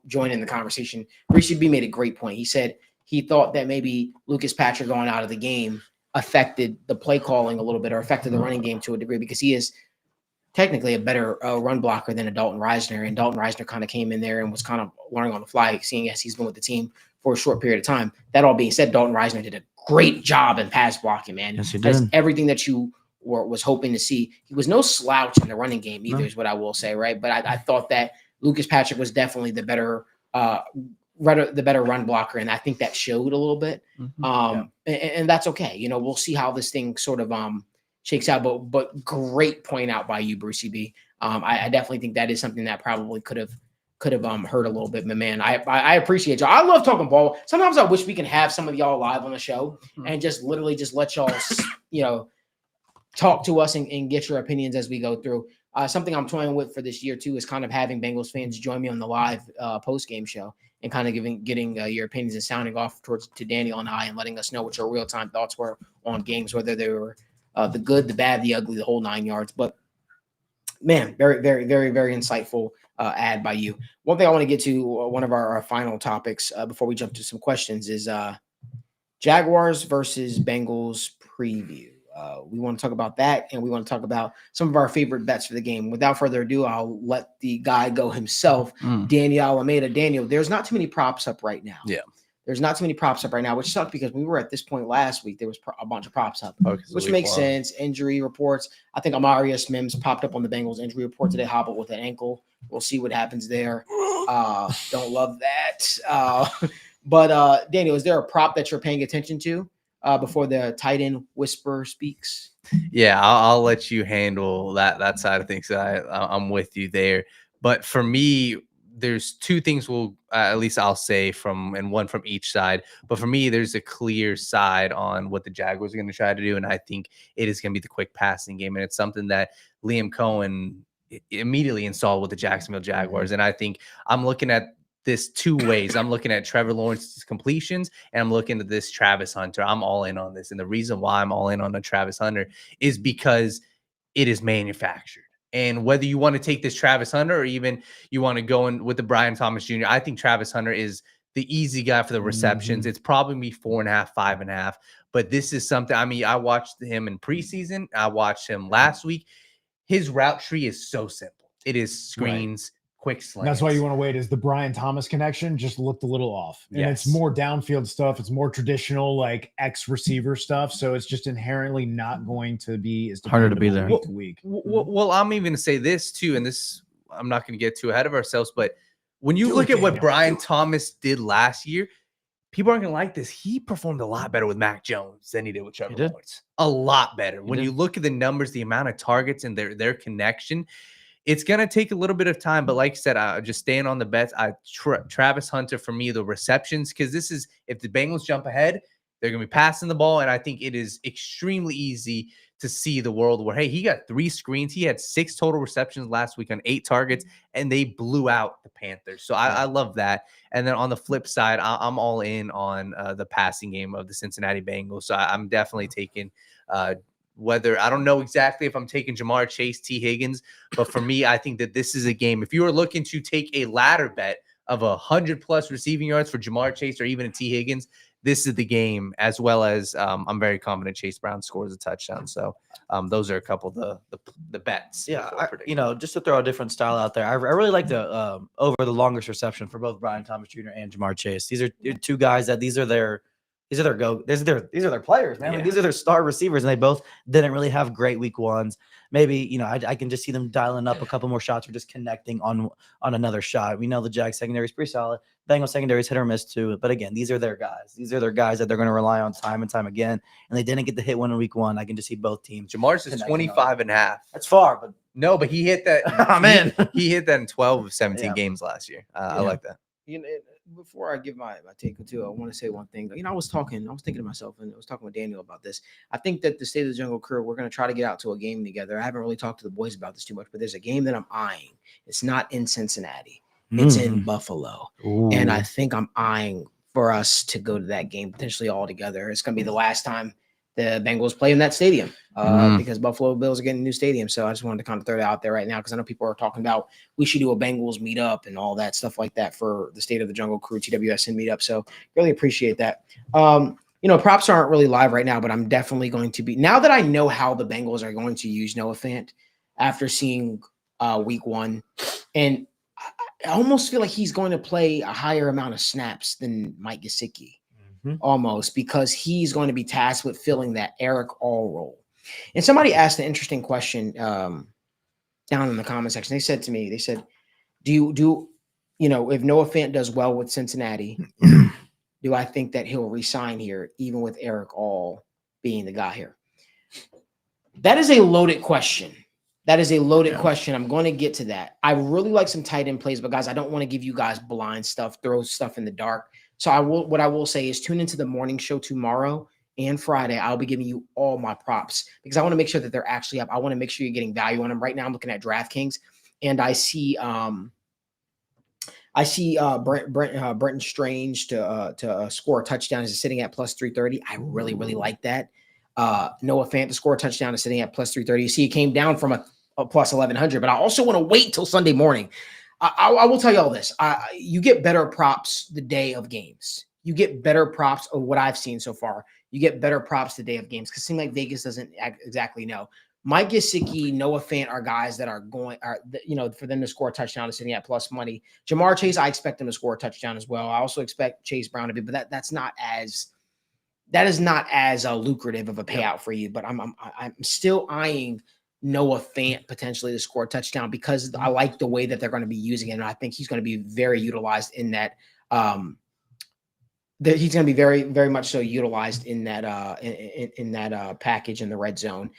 join in the conversation. Brucey B made a great point. He said he thought that maybe Lucas Patrick going out of the game affected the play calling a little bit or affected the running game to a degree because he is technically a better run blocker than a Dalton Risner. And Dalton Risner kind of came in there and was kind of learning on the fly, seeing as he's been with the team for a short period of time. That all being said, Dalton Risner did a great job in pass blocking, man. Yes, he That's did. everything that you was hoping to see. He was no slouch in the running game either, is what I will say, right? But I thought that Lucas Patrick was definitely the better run blocker, and I think that showed a little bit. And that's okay. You know, we'll see how this thing sort of shakes out. But great point out by you, Brucey B. I definitely think that is something that probably could have hurt a little bit. But man, I appreciate y'all. I love talking ball. Sometimes I wish we can have some of y'all live on the show and just literally just let y'all, talk to us and get your opinions as we go through. Something I'm toying with for this year too is kind of having Bengals fans join me on the live post-game show and kind of getting your opinions and sounding off to Daniel and I and letting us know what your real-time thoughts were on games, whether they were the good, the bad, the ugly, the whole 9 yards. But man, very, very, very, very insightful ad by you. One thing I want to get to, one of our final topics before we jump to some questions is Jaguars versus Bengals preview. We want to talk about that, and we want to talk about some of our favorite bets for the game. Without further ado, I'll let the guy go himself, Daniel Almeida. Daniel, there's not too many props up right now. Yeah. There's not too many props up right now, which sucked because we were at this point last week. There was a bunch of props up, which makes sense. Injury reports. I think 𝗦𝗧𝗔𝗓𝗏 Mims popped up on the Bengals injury report today, hobbled with an ankle. We'll see what happens there. Don't love that. But Daniel, is there a prop that you're paying attention to before the tight end whisper speaks? Yeah, I'll let you handle that side of things. I'm with you there. But for me, there's two things at least I'll say and one from each side. But for me, there's a clear side on what the Jaguars are going to try to do, and I think it is going to be the quick passing game, and it's something that Liam Cohen immediately installed with the Jacksonville Jaguars. And I think I'm looking at this two ways. I'm looking at Trevor Lawrence's completions, and I'm looking at this Travis Hunter. I'm all in on this. And the reason why I'm all in on the Travis Hunter is because it is manufactured. And whether you want to take this Travis Hunter or even you want to go in with the Brian Thomas Jr., I think Travis Hunter is the easy guy for the receptions. It's probably be 4.5, 5.5. But this is something, I mean, I watched him in preseason. I watched him last week. His route tree is so simple. It is screens, quick slants. That's why you want to wait. Is the Brian Thomas connection just looked a little off? And it's more downfield stuff. It's more traditional, like X receiver stuff. So it's just inherently not going to be as harder to be there week to week. Well, I'm even going to say this too, and this I'm not going to get too ahead of ourselves, but when you look at what Brian Thomas did last year, people aren't going to like this. He performed a lot better with Mac Jones than he did with Trevor Lawrence. A lot better. When you look at the numbers, the amount of targets and their connection, it's going to take a little bit of time. But like I said, I just staying on the bets. Travis Hunter, for me, the receptions, because this is, if the Bengals jump ahead, they're going to be passing the ball. And I think it is extremely easy to see the world where, hey, he got 3 screens. He had 6 total receptions last week on 8 targets, and they blew out the Panthers. So I love that. And then on the flip side, I'm all in on the passing game of the Cincinnati Bengals. So I'm definitely taking whether I don't know exactly if I'm taking Ja'Marr Chase, T. Higgins, but for me, I think that this is a game. If you are looking to take a ladder bet of 100+ receiving yards for Ja'Marr Chase or even a T. Higgins, this is the game, as well as I'm very confident Chase Brown scores a touchdown. So those are a couple of the bets. Yeah, just to throw a different style out there, I really like the over the longest reception for both Brian Thomas Jr. and Ja'Marr Chase. These are two guys that these are their players, man. Yeah. Like, these are their star receivers, and they both didn't really have great week ones. Maybe, I can just see them dialing up a couple more shots or just connecting on another shot. We know the Jags secondary is pretty solid. Bengals secondary is hit or miss too. But again, these are their guys. These are their guys that they're going to rely on time and time again. And they didn't get the hit one in week 1. I can just see both teams. Ja'Mar's is 25.5. That's far, but no, but he hit that. Oh, man. He hit that in 12 of 17 games last year. I like that. Before I give my take too, I want to say one thing. I was thinking to myself, and I was talking with Daniel about this. I think that the State of the Jungle crew, we're going to try to get out to a game together. I haven't really talked to the boys about this too much, but there's a game that I'm eyeing. It's not in Cincinnati. It's in Buffalo. Ooh. And I think I'm eyeing for us to go to that game potentially all together. It's going to be the last time the Bengals play in that stadium because Buffalo Bills are getting a new stadium. So I just wanted to kind of throw that out there right now because I know people are talking about we should do a Bengals meetup and all that stuff like that for the State of the Jungle crew, TWSN meetup. So really appreciate that. Props aren't really live right now, but I'm definitely going to be, now that I know how the Bengals are going to use Noah Fant after seeing week 1, and I almost feel like he's going to play a higher amount of snaps than Mike Gesicki. Almost, because he's going to be tasked with filling that Eric All role. And somebody asked an interesting question down in the comment section. They said, if Noah Fant does well with Cincinnati, do I think that he'll resign here, even with Eric All being the guy here? That is a loaded question. Question. I'm going to get to that. I really like some tight end plays, but guys, I don't want to give you guys blind stuff, throw stuff in the dark. So what I will say is tune into the morning show tomorrow and Friday. I'll be giving you all my props because I want to make sure that they're actually up. I want to make sure you're getting value on them. Right now, I'm looking at DraftKings and I see Brenton Strange to score a touchdown is sitting at plus 330. I really, really like that. Noah Fant to score a touchdown is sitting at plus 330. You see, it came down from a plus 1100, but I also want to wait till Sunday morning. I will tell you all this. You get better props the day of games. You get better props of what I've seen so far. You get better props the day of games because it seems like Vegas doesn't exactly know. Mike Gesicki, Noah Fant are guys that are for them to score a touchdown is sitting at plus money. Jamar Chase, I expect him to score a touchdown as well. I also expect Chase Brown to be, but that is not as lucrative of a payout for you. But I'm still eyeing Noah Fant potentially to score a touchdown because I like the way that they're going to be using it, and I think he's going to be very utilized in that. That he's going to be very, very much so utilized in that package in the red zone.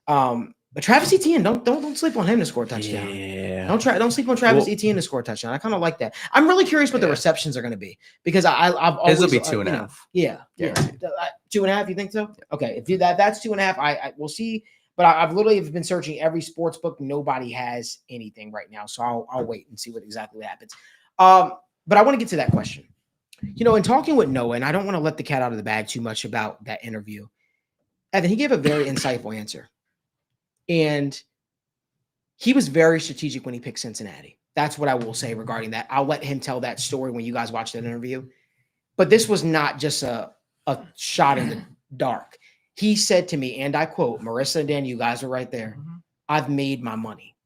But Travis Etienne, don't sleep on him to score a touchdown. Yeah. Don't sleep on Travis Etienne to score a touchdown. I kind of like that. I'm really curious what the receptions are going to be because I've always His will be 2.5. Yeah. 2.5. You think so? Yeah. Okay. If that's 2.5, I we'll see. But I've literally been searching every sports book. Nobody has anything right now, so I'll wait and see what exactly happens. But I want to get to that question. In talking with Noah, and I don't want to let the cat out of the bag too much about that interview, Evan, he gave a very insightful answer. And he was very strategic when he picked Cincinnati. That's what I will say regarding that. I'll let him tell that story when you guys watch that interview. But this was not just a shot in the dark. He said to me, and I quote, Marissa and Dan, you guys are right there. I've made my money.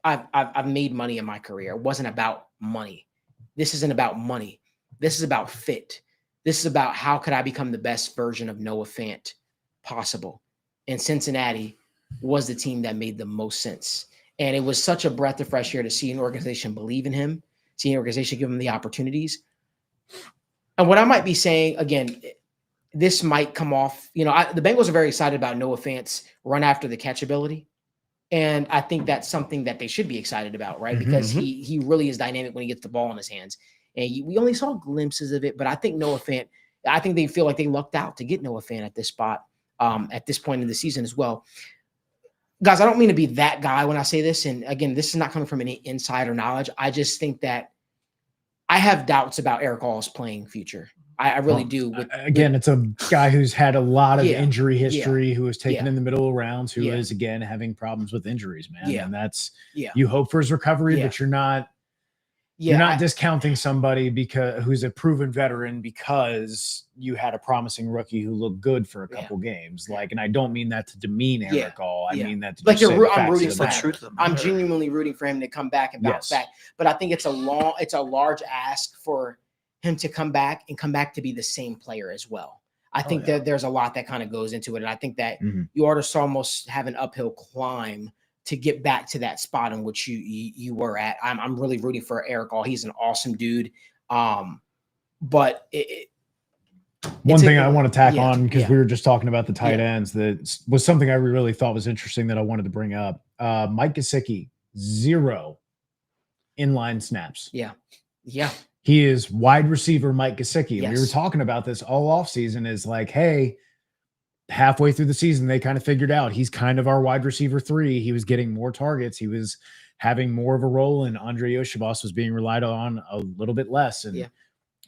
I've made money in my career. It wasn't about money. This isn't about money. This is about fit. This is about how could I become the best version of Noah Fant possible. And Cincinnati was the team that made the most sense. And it was such a breath of fresh air to see an organization believe in him, see an organization give him the opportunities. And what I might be saying, again, this might come off, the Bengals are very excited about Noah Fant's run after the catch ability. And I think that's something that they should be excited about, right? Because he really is dynamic when he gets the ball in his hands. And we only saw glimpses of it, but I think Noah Fant, I think they feel like they lucked out to get Noah Fant at this spot, at this point in the season as well. Guys, I don't mean to be that guy when I say this. And again, this is not coming from any insider knowledge. I just think that I have doubts about 𝗪𝗏𝗏's playing future. I really do. It's a guy who's had a lot of injury history, who was taken in the middle of rounds, who is, again, having problems with injuries, man. And that's, you hope for his recovery, but you're not discounting somebody who's a proven veteran because you had a promising rookie who looked good for a couple games. And I don't mean that to demean 𝗪𝗏𝗏. I mean that to I'm rooting for him. I'm genuinely rooting for him to come back and bounce back. But I think it's a large ask for him to come back to be the same player as well. I think that there's a lot that kind of goes into it. And I think that you ought to almost have an uphill climb to get back to that spot in which you were at. I'm really rooting for 𝗪𝗏𝗏. He's an awesome dude. But one thing I want to tack on, because we were just talking about the tight ends, that was something I really thought was interesting that I wanted to bring up. Mike Gesicki, 0 inline snaps. Yeah. He is wide receiver Mike Gesicki. Yes. We were talking about this all offseason is like, hey, halfway through the season, they kind of figured out he's kind of our wide receiver 3. He was getting more targets. He was having more of a role, and 𝗪𝗏𝗏 was being relied on a little bit less. And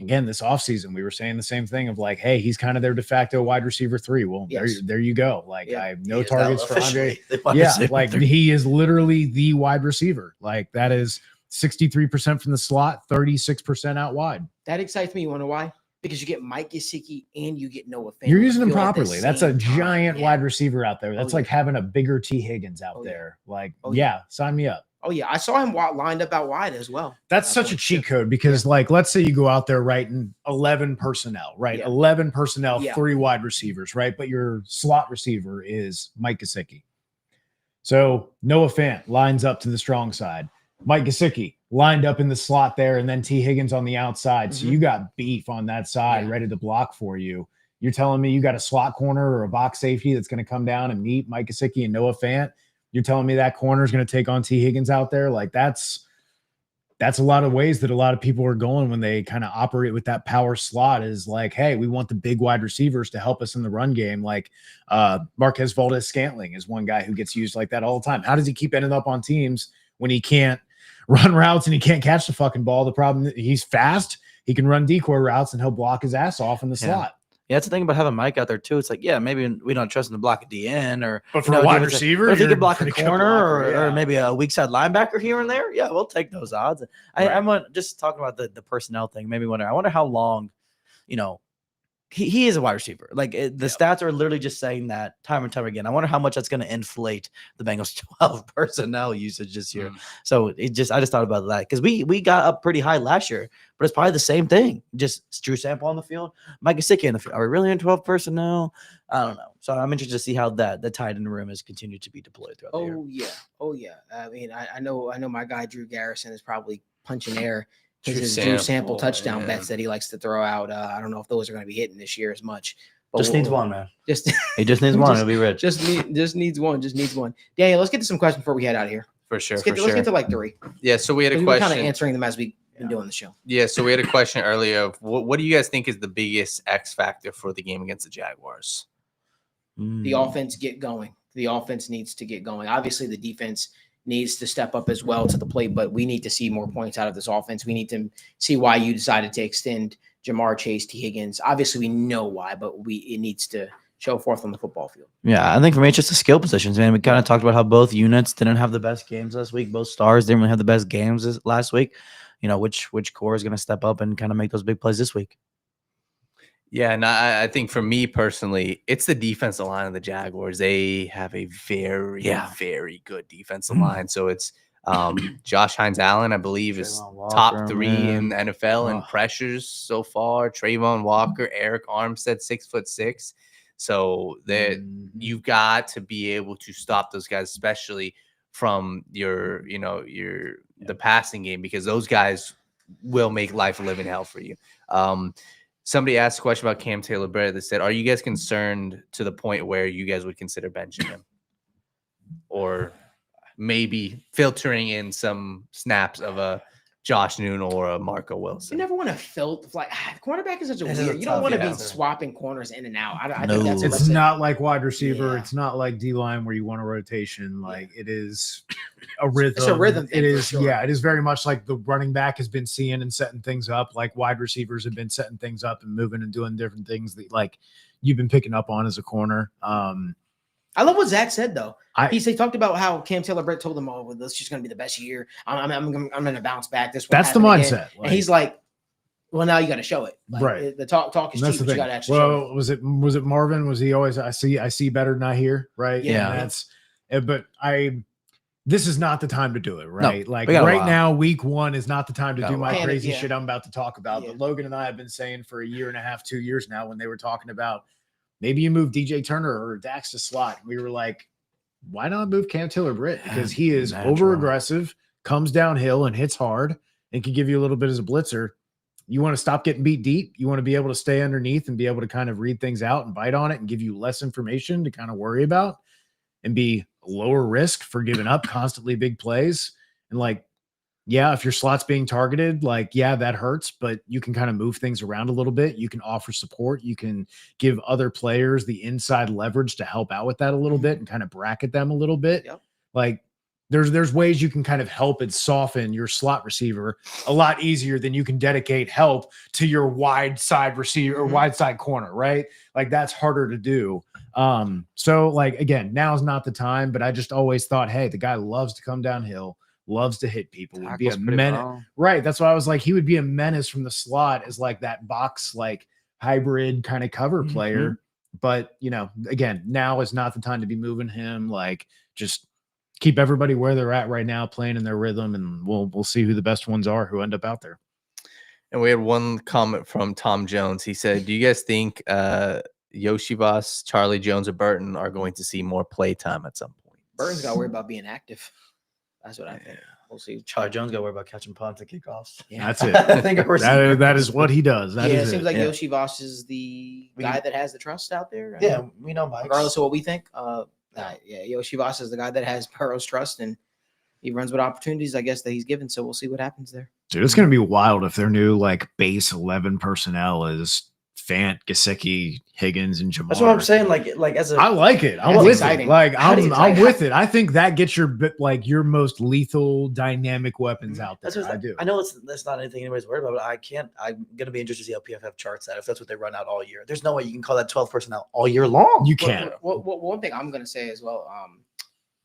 again, this offseason, we were saying the same thing of like, hey, he's kind of their de facto wide receiver 3. Well, there you go. I have no targets for 𝗪𝗏𝗏. He is literally the wide receiver. That is 63% from the slot, 36% out wide. That excites me. You wonder why? Because you get Mike Gesicki and you get Noah Fant. You're using him properly. That's a giant wide receiver out there. That's like having a bigger T. Higgins out there. Sign me up. Oh, yeah. I saw him lined up out wide as well. That's such a cheat code because, let's say you go out there writing 11 personnel, right? 11 personnel, 3 wide receivers, right? But your slot receiver is Mike Gesicki. So Noah Fant lines up to the strong side. Mike Gesicki lined up in the slot there, and then T. Higgins on the outside. So you got beef on that side ready to block for you. You're telling me you got a slot corner or a box safety that's going to come down and meet Mike Gesicki and Noah Fant? You're telling me that corner is going to take on T. Higgins out there? That's a lot of ways that a lot of people are going when they kind of operate with that power slot is like, hey, we want the big wide receivers to help us in the run game. Marquez Valdez-Scantling is one guy who gets used like that all the time. How does he keep ending up on teams when he can't run routes and he can't catch the fucking ball? The problem, he's fast. He can run decoy routes and he'll block his ass off in the slot. Yeah, that's the thing about having Mike out there too. It's like, maybe we don't trust him to block a DN but for a wide receiver, if he could block a corner or maybe a weak side linebacker here and there, we'll take those odds. I'm just talking about the personnel thing. I wonder how long, he is a wide receiver. Like the stats are literally just saying that time and time again. I wonder how much that's going to inflate the Bengals 12 personnel usage this year. So I just thought about that because we got up pretty high last year, but it's probably the same thing. Just Drew Sample on the field, Mike Gesicki in the field. Are we really in 12 personnel? I don't know. So I'm interested to see how the tight end room has continued to be deployed throughout the year. Oh yeah. I mean, I know my guy Drew Garrison is probably punching air. Drew His Drew Sample touchdown bets that he likes to throw out. I don't know if those are going to be hitting this year as much. But Just needs one, man. He just needs one. He'll be rich. Just needs one. Daniel, let's get to some questions before we head out of here. For sure. Let's get to like 3. Yeah. So we had a We're question. kind of answering them as we've been doing the show. Yeah. So we had a question earlier of what do you guys think is the biggest X factor for the game against the Jaguars? The offense get going. The offense needs to get going. Obviously, the defense needs to step up as well to the plate, but we need to see more points out of this offense. We need to see why you decided to extend Jamar Chase, T. Higgins. Obviously, we know why, but it needs to show forth on the football field. Yeah, I think for me, it's just the skill positions, man. We kind of talked about how both units didn't have the best games last week. Both stars didn't really have the best games last week. You know, which core is going to step up and kind of make those big plays this week? Yeah, and I think for me personally, it's the defensive line of the Jaguars. They have a very, very good defensive line. So it's Josh Hines-Allen, I believe, is top 3 in the NFL in pressures so far. Trayvon Walker, Eric Armstead, 6'6". So that you've got to be able to stop those guys, especially from the passing game, because those guys will make life a living hell for you. Somebody asked a question about Cam Taylor-Britt that said, are you guys concerned to the point where you guys would consider benching him? Or maybe filtering in some snaps of a Josh Noon or a Marco Wilson? You never want to cornerback is such a weird. You don't want to be swapping corners in and out. I think that's it's not like wide receiver. Yeah. It's not like D-line where you want a rotation. Like it is a rhythm. It's a rhythm. It is. Sure. Yeah, it is very much like the running back has been seeing and setting things up. Like wide receivers have been setting things up and moving and doing different things that like you've been picking up on as a corner. I love what Zach said though. He talked about how Cam Taylor-Britt told him, "Oh, well, this is just going to be the best year. I'm going to bounce back. This one." That's the mindset. And he's like, "Well, now you got to show it. Like, right? The talk is cheap, but you got to actually." Well, was it Marvin? Was he always? I see better than I hear. Right? Yeah. But this is not the time to do it. Right? No, like right now, week 1 is not the time to do my crazy shit I'm about to talk about. But Logan and I have been saying for a year and a half, 2 years now, when they were talking about maybe you move DJ Turner or Dax to slot, we were like, why not move Cam Taylor-Britt? Because he is over aggressive, comes downhill and hits hard and can give you a little bit as a blitzer. You want to stop getting beat deep. You want to be able to stay underneath and be able to kind of read things out and bite on it and give you less information to kind of worry about and be lower risk for giving up constantly big plays. And like, yeah, if your slot's being targeted, like, yeah, that hurts, but you can kind of move things around a little bit. You can offer support. You can give other players the inside leverage to help out with that a little bit and kind of bracket them a little bit. Yep. Like there's ways you can kind of help and soften your slot receiver a lot easier than you can dedicate help to your wide side receiver or wide side corner, right? Like that's harder to do. So like, again, now's not the time, but I just always thought, hey, the guy loves to come downhill, loves to hit people, would be a menace. Right. That's why I was like, he would be a menace from the slot as like that box, like hybrid kind of cover player. But, you know, again, now is not the time to be moving him. Like just keep everybody where they're at right now, playing in their rhythm, and we'll see who the best ones are who end up out there. And we had one comment from Tom Jones. He said, do you guys think Yoshivas, Charlie Jones, or Burton are going to see more play time at some point? Burton's got to worry about being active. That's what I think. We'll see. Charlie Jones got to worry about catching punts and kickoffs. Yeah. That's it. I think that is what he does. It seems like Yoshi Voss is the guy that has the trust out there. Yeah, we know Mike. Regardless of what we think, Yoshi Voss is the guy that has Burrow's trust, and he runs with opportunities, I guess, that he's given. So we'll see what happens there. Dude, it's going to be wild if their new like base 11 personnel is Fant, Gesicki, Higgins, and Jamar. That's what I'm saying. Like as a, I like it. I'm with exciting. it. Like I'm with it. I think that gets your most lethal, dynamic weapons out there. I do. I know that's not anything anybody's worried about, but I'm gonna be interested to see how PFF charts that if that's what they run out all year. There's no way you can call that 12 personnel all year long. You can't. One thing I'm gonna say as well,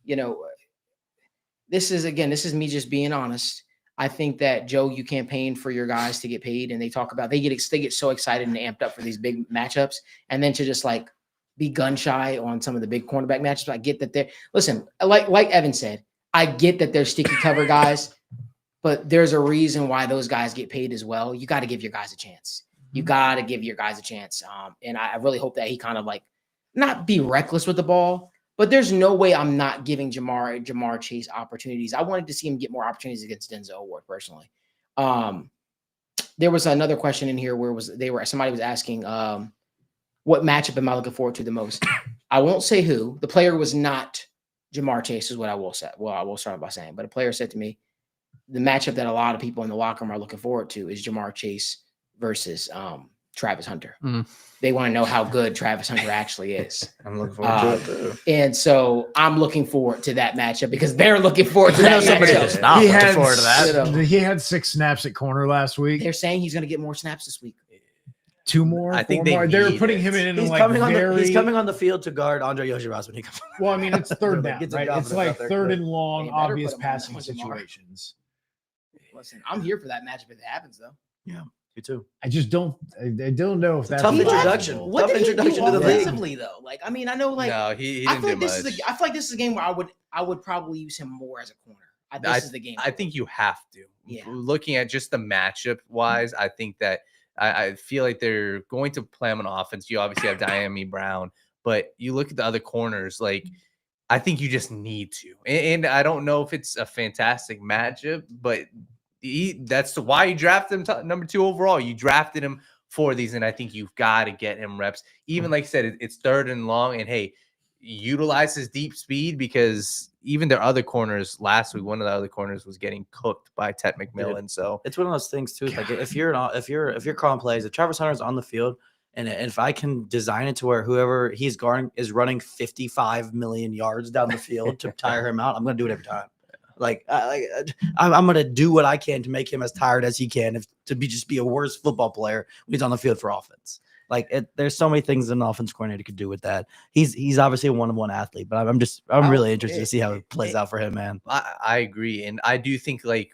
you know, this is me just being honest. I think that, Joe, you campaign for your guys to get paid, and they talk about they get so excited and amped up for these big matchups, and then to just like be gun shy on some of the big cornerback matchups. I get that they're like Evan said, I get that they're sticky cover guys, but there's a reason why those guys get paid as well. You got to give your guys a chance. You got to give your guys a chance. And I really hope that he kind of like not be reckless with the ball, but there's no way I'm not giving Ja'Marr Chase opportunities. I wanted to see him get more opportunities against Denzel Ward personally. There was another question in here where somebody was asking what matchup am I looking forward to the most? I won't say who. The player was not Ja'Marr Chase is what I will say. Well, I will start by saying, but a player said to me, the matchup that a lot of people in the locker room are looking forward to is Ja'Marr Chase versus Travis Hunter. They want to know how good Travis Hunter actually is. I'm looking forward to it too. And so I'm looking forward to that matchup because they're looking forward to that somebody matchup. else not looking forward to that. You know, He had 6 snaps at corner last week. they're saying he's going to get more snaps this week. 2 more. I think 4 they more. They're need putting it. him in He's like coming on the field to guard Andre Yoshirasa when he comes. Well, I mean, it's third down, Get some right? It's confidence like out there, third quick. and long, They better obvious put him on passing Ja'Marr. situations. Listen, I'm here for that matchup if it happens, though. Yeah, you too. I just don't. I don't know if that's tough possible. introduction. What Tough did he do introduction to the league. offensively, though? Like, I mean, I know, like, No, he I didn't feel do like much. I feel like this is a game where I would probably use him more as a corner. This is the game. I think you have to. Yeah. Looking at just the matchup wise, I think that I feel like they're going to play him on offense. You obviously have Diami Brown, but you look at the other corners, like I think you just need to. And I don't know if it's a fantastic matchup, but that's why you drafted him number 2 overall. You drafted him for these, and I think you've got to get him reps. Even like I said, it's third and long, and hey, utilize his deep speed because even their other corners last week, one of the other corners was getting cooked by Ted McMillan. So It's one of those things too. Like if you're calling plays, if Travis Hunter's on the field, and if I can design it to where whoever he's guarding is running 55 million yards down the field to tire him out, I'm going to do it every time. I'm going to do what I can to make him as tired as he can, just be a worse football player when he's on the field for offense. There's so many things an offense coordinator could do with that. He's obviously a one-on-one athlete, but I'm really interested to see how it plays out for him, man. I agree, and I do think like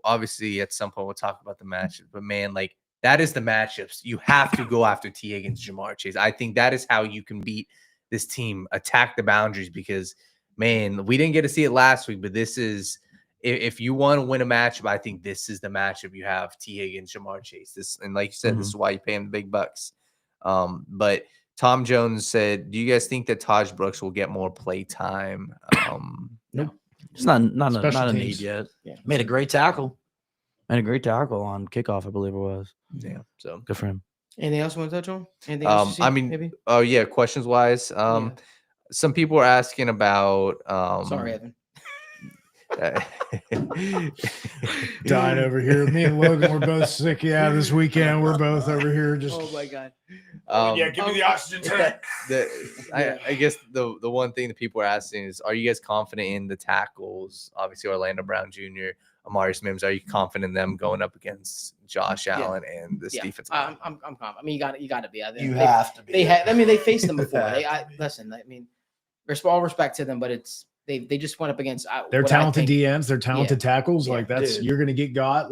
obviously at some point we'll talk about the matchup, but man, like that is the matchups. You have to go after T. Higgins, Ja'Marr Chase. I think that is how you can beat this team, attack the boundaries because man, we didn't get to see it last week, but this is if you want to win a matchup, I think this is the matchup you have T. Higgins, Ja'Marr Chase. And like you said, this is why you pay him the big bucks. But Tom Jones said, do you guys think that Taj Brooks will get more play time? No. It's not Special a need teams. yet. Yeah. Made a great tackle. On kickoff, I believe it was. Yeah. So Good for him. Anything else you want to touch on? Anything else you see, I mean, maybe? oh yeah, questions wise. Yeah. Some people are asking about Sorry, Evan. Dying over here. Me and Logan were both sick. Yeah, this weekend we're both over here just. Oh my god. give me the oxygen tank. I guess the one thing that people are asking is, are you guys confident in the tackles? Obviously, Orlando Brown Jr., Amarius Mims. Are you confident in them going up against Josh Allen and this defense? I'm confident. I mean, you got to be. You have to be. They faced them before. Listen. I mean, there's all respect to them, but they just went up against. They're talented DNs. They're talented tackles. Yeah, like that's dude. You're going to get got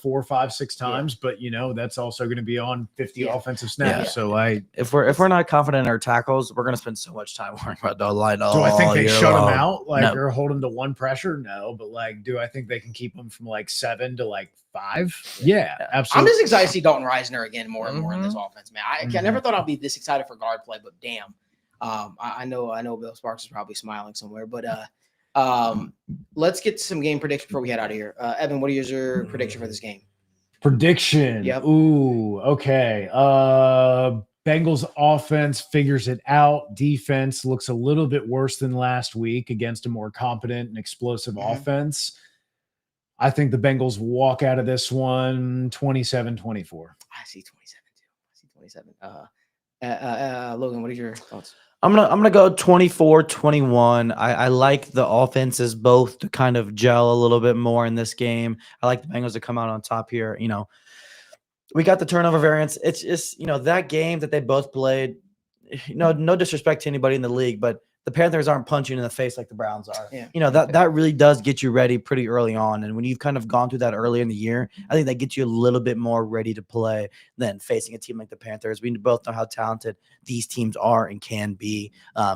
4, 5, 6 times, but that's also going to be on 50 offensive snaps. Yeah. So If we're not confident in our tackles, we're gonna spend so much time worrying about the line. do I think they shut them out? No. Or hold them to 1 pressure? No, but do I think they can keep them from 7 to 5? Yeah, I'm absolutely. just excited to see Dalton Reisner again more and more in this offense, man. I never thought I'd be this excited for guard play, but damn. I know Bill Sparks is probably smiling somewhere, but let's get some game prediction before we head out of here. Evan, what is your prediction for this game? Prediction. Yep. Ooh, okay. Bengals offense figures it out. Defense looks a little bit worse than last week against a more competent and explosive offense. I think the Bengals walk out of this one 27-24. I see 27 too. I see 27. Logan, what are your thoughts? I'm gonna go 24-21. I like the offenses both to kind of gel a little bit more in this game. I like the Bengals to come out on top here. We got the turnover variance. It's just that game that they both played. No disrespect to anybody in the league, but the Panthers aren't punching in the face like the Browns are. Yeah. You know, that really does get you ready pretty early on. And when you've kind of gone through that early in the year, I think that gets you a little bit more ready to play than facing a team like the Panthers. We both know how talented these teams are and can be.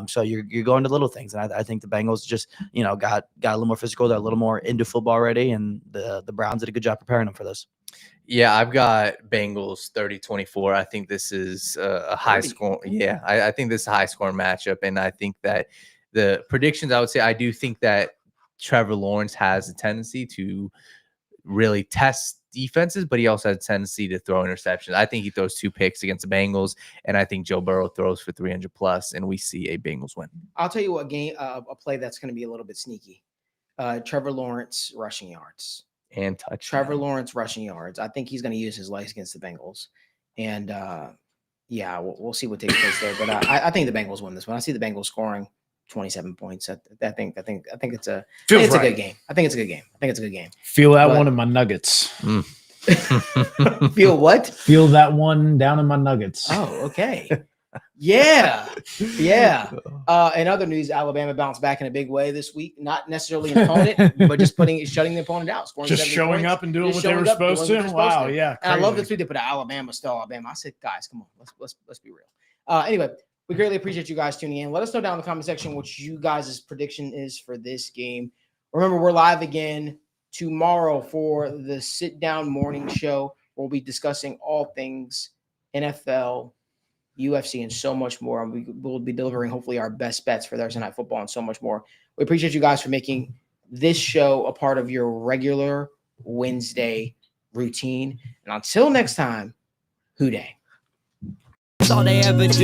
So you're going to little things. And I think the Bengals just, you know, got a little more physical. They're a little more into football already. And the Browns did a good job preparing them for this. Yeah, I've got Bengals 30-24. I think this is a high score. Yeah, I think this is a high scoring matchup. And I think that the predictions, I would say, I do think that Trevor Lawrence has a tendency to really test defenses, but he also has a tendency to throw interceptions. I think he throws 2 picks against the Bengals, and I think Joe Burrow throws for 300 plus, and we see a Bengals win. I'll tell you what a play that's going to be a little bit sneaky. Trevor Lawrence rushing yards. And touch Trevor Lawrence rushing yards. I think he's going to use his legs against the Bengals. And yeah, we'll see what takes place there. But I think the Bengals win this one. I see the Bengals scoring 27 points. I think it's a good game. I think it's a good game. I think it's a good game. Feel that one in my nuggets. Feel what? Feel that one down in my nuggets. Oh, okay. Yeah. In other news, Alabama bounced back in a big way this week. Not necessarily an opponent, but just shutting the opponent out. Just showing up and doing what they were supposed to. Wow, yeah. And I love the tweet they put out, Alabama, still Alabama. I said, guys, come on, let's be real. Anyway, we greatly appreciate you guys tuning in. Let us know down in the comment section what you guys' prediction is for this game. Remember, we're live again tomorrow for the sit down morning show. We'll be discussing all things NFL, UFC, and so much more. And we will be delivering hopefully our best bets for Thursday Night Football and so much more. We appreciate you guys for making this show a part of your regular Wednesday routine. And until next time, Hoo Day. That's all they ever do.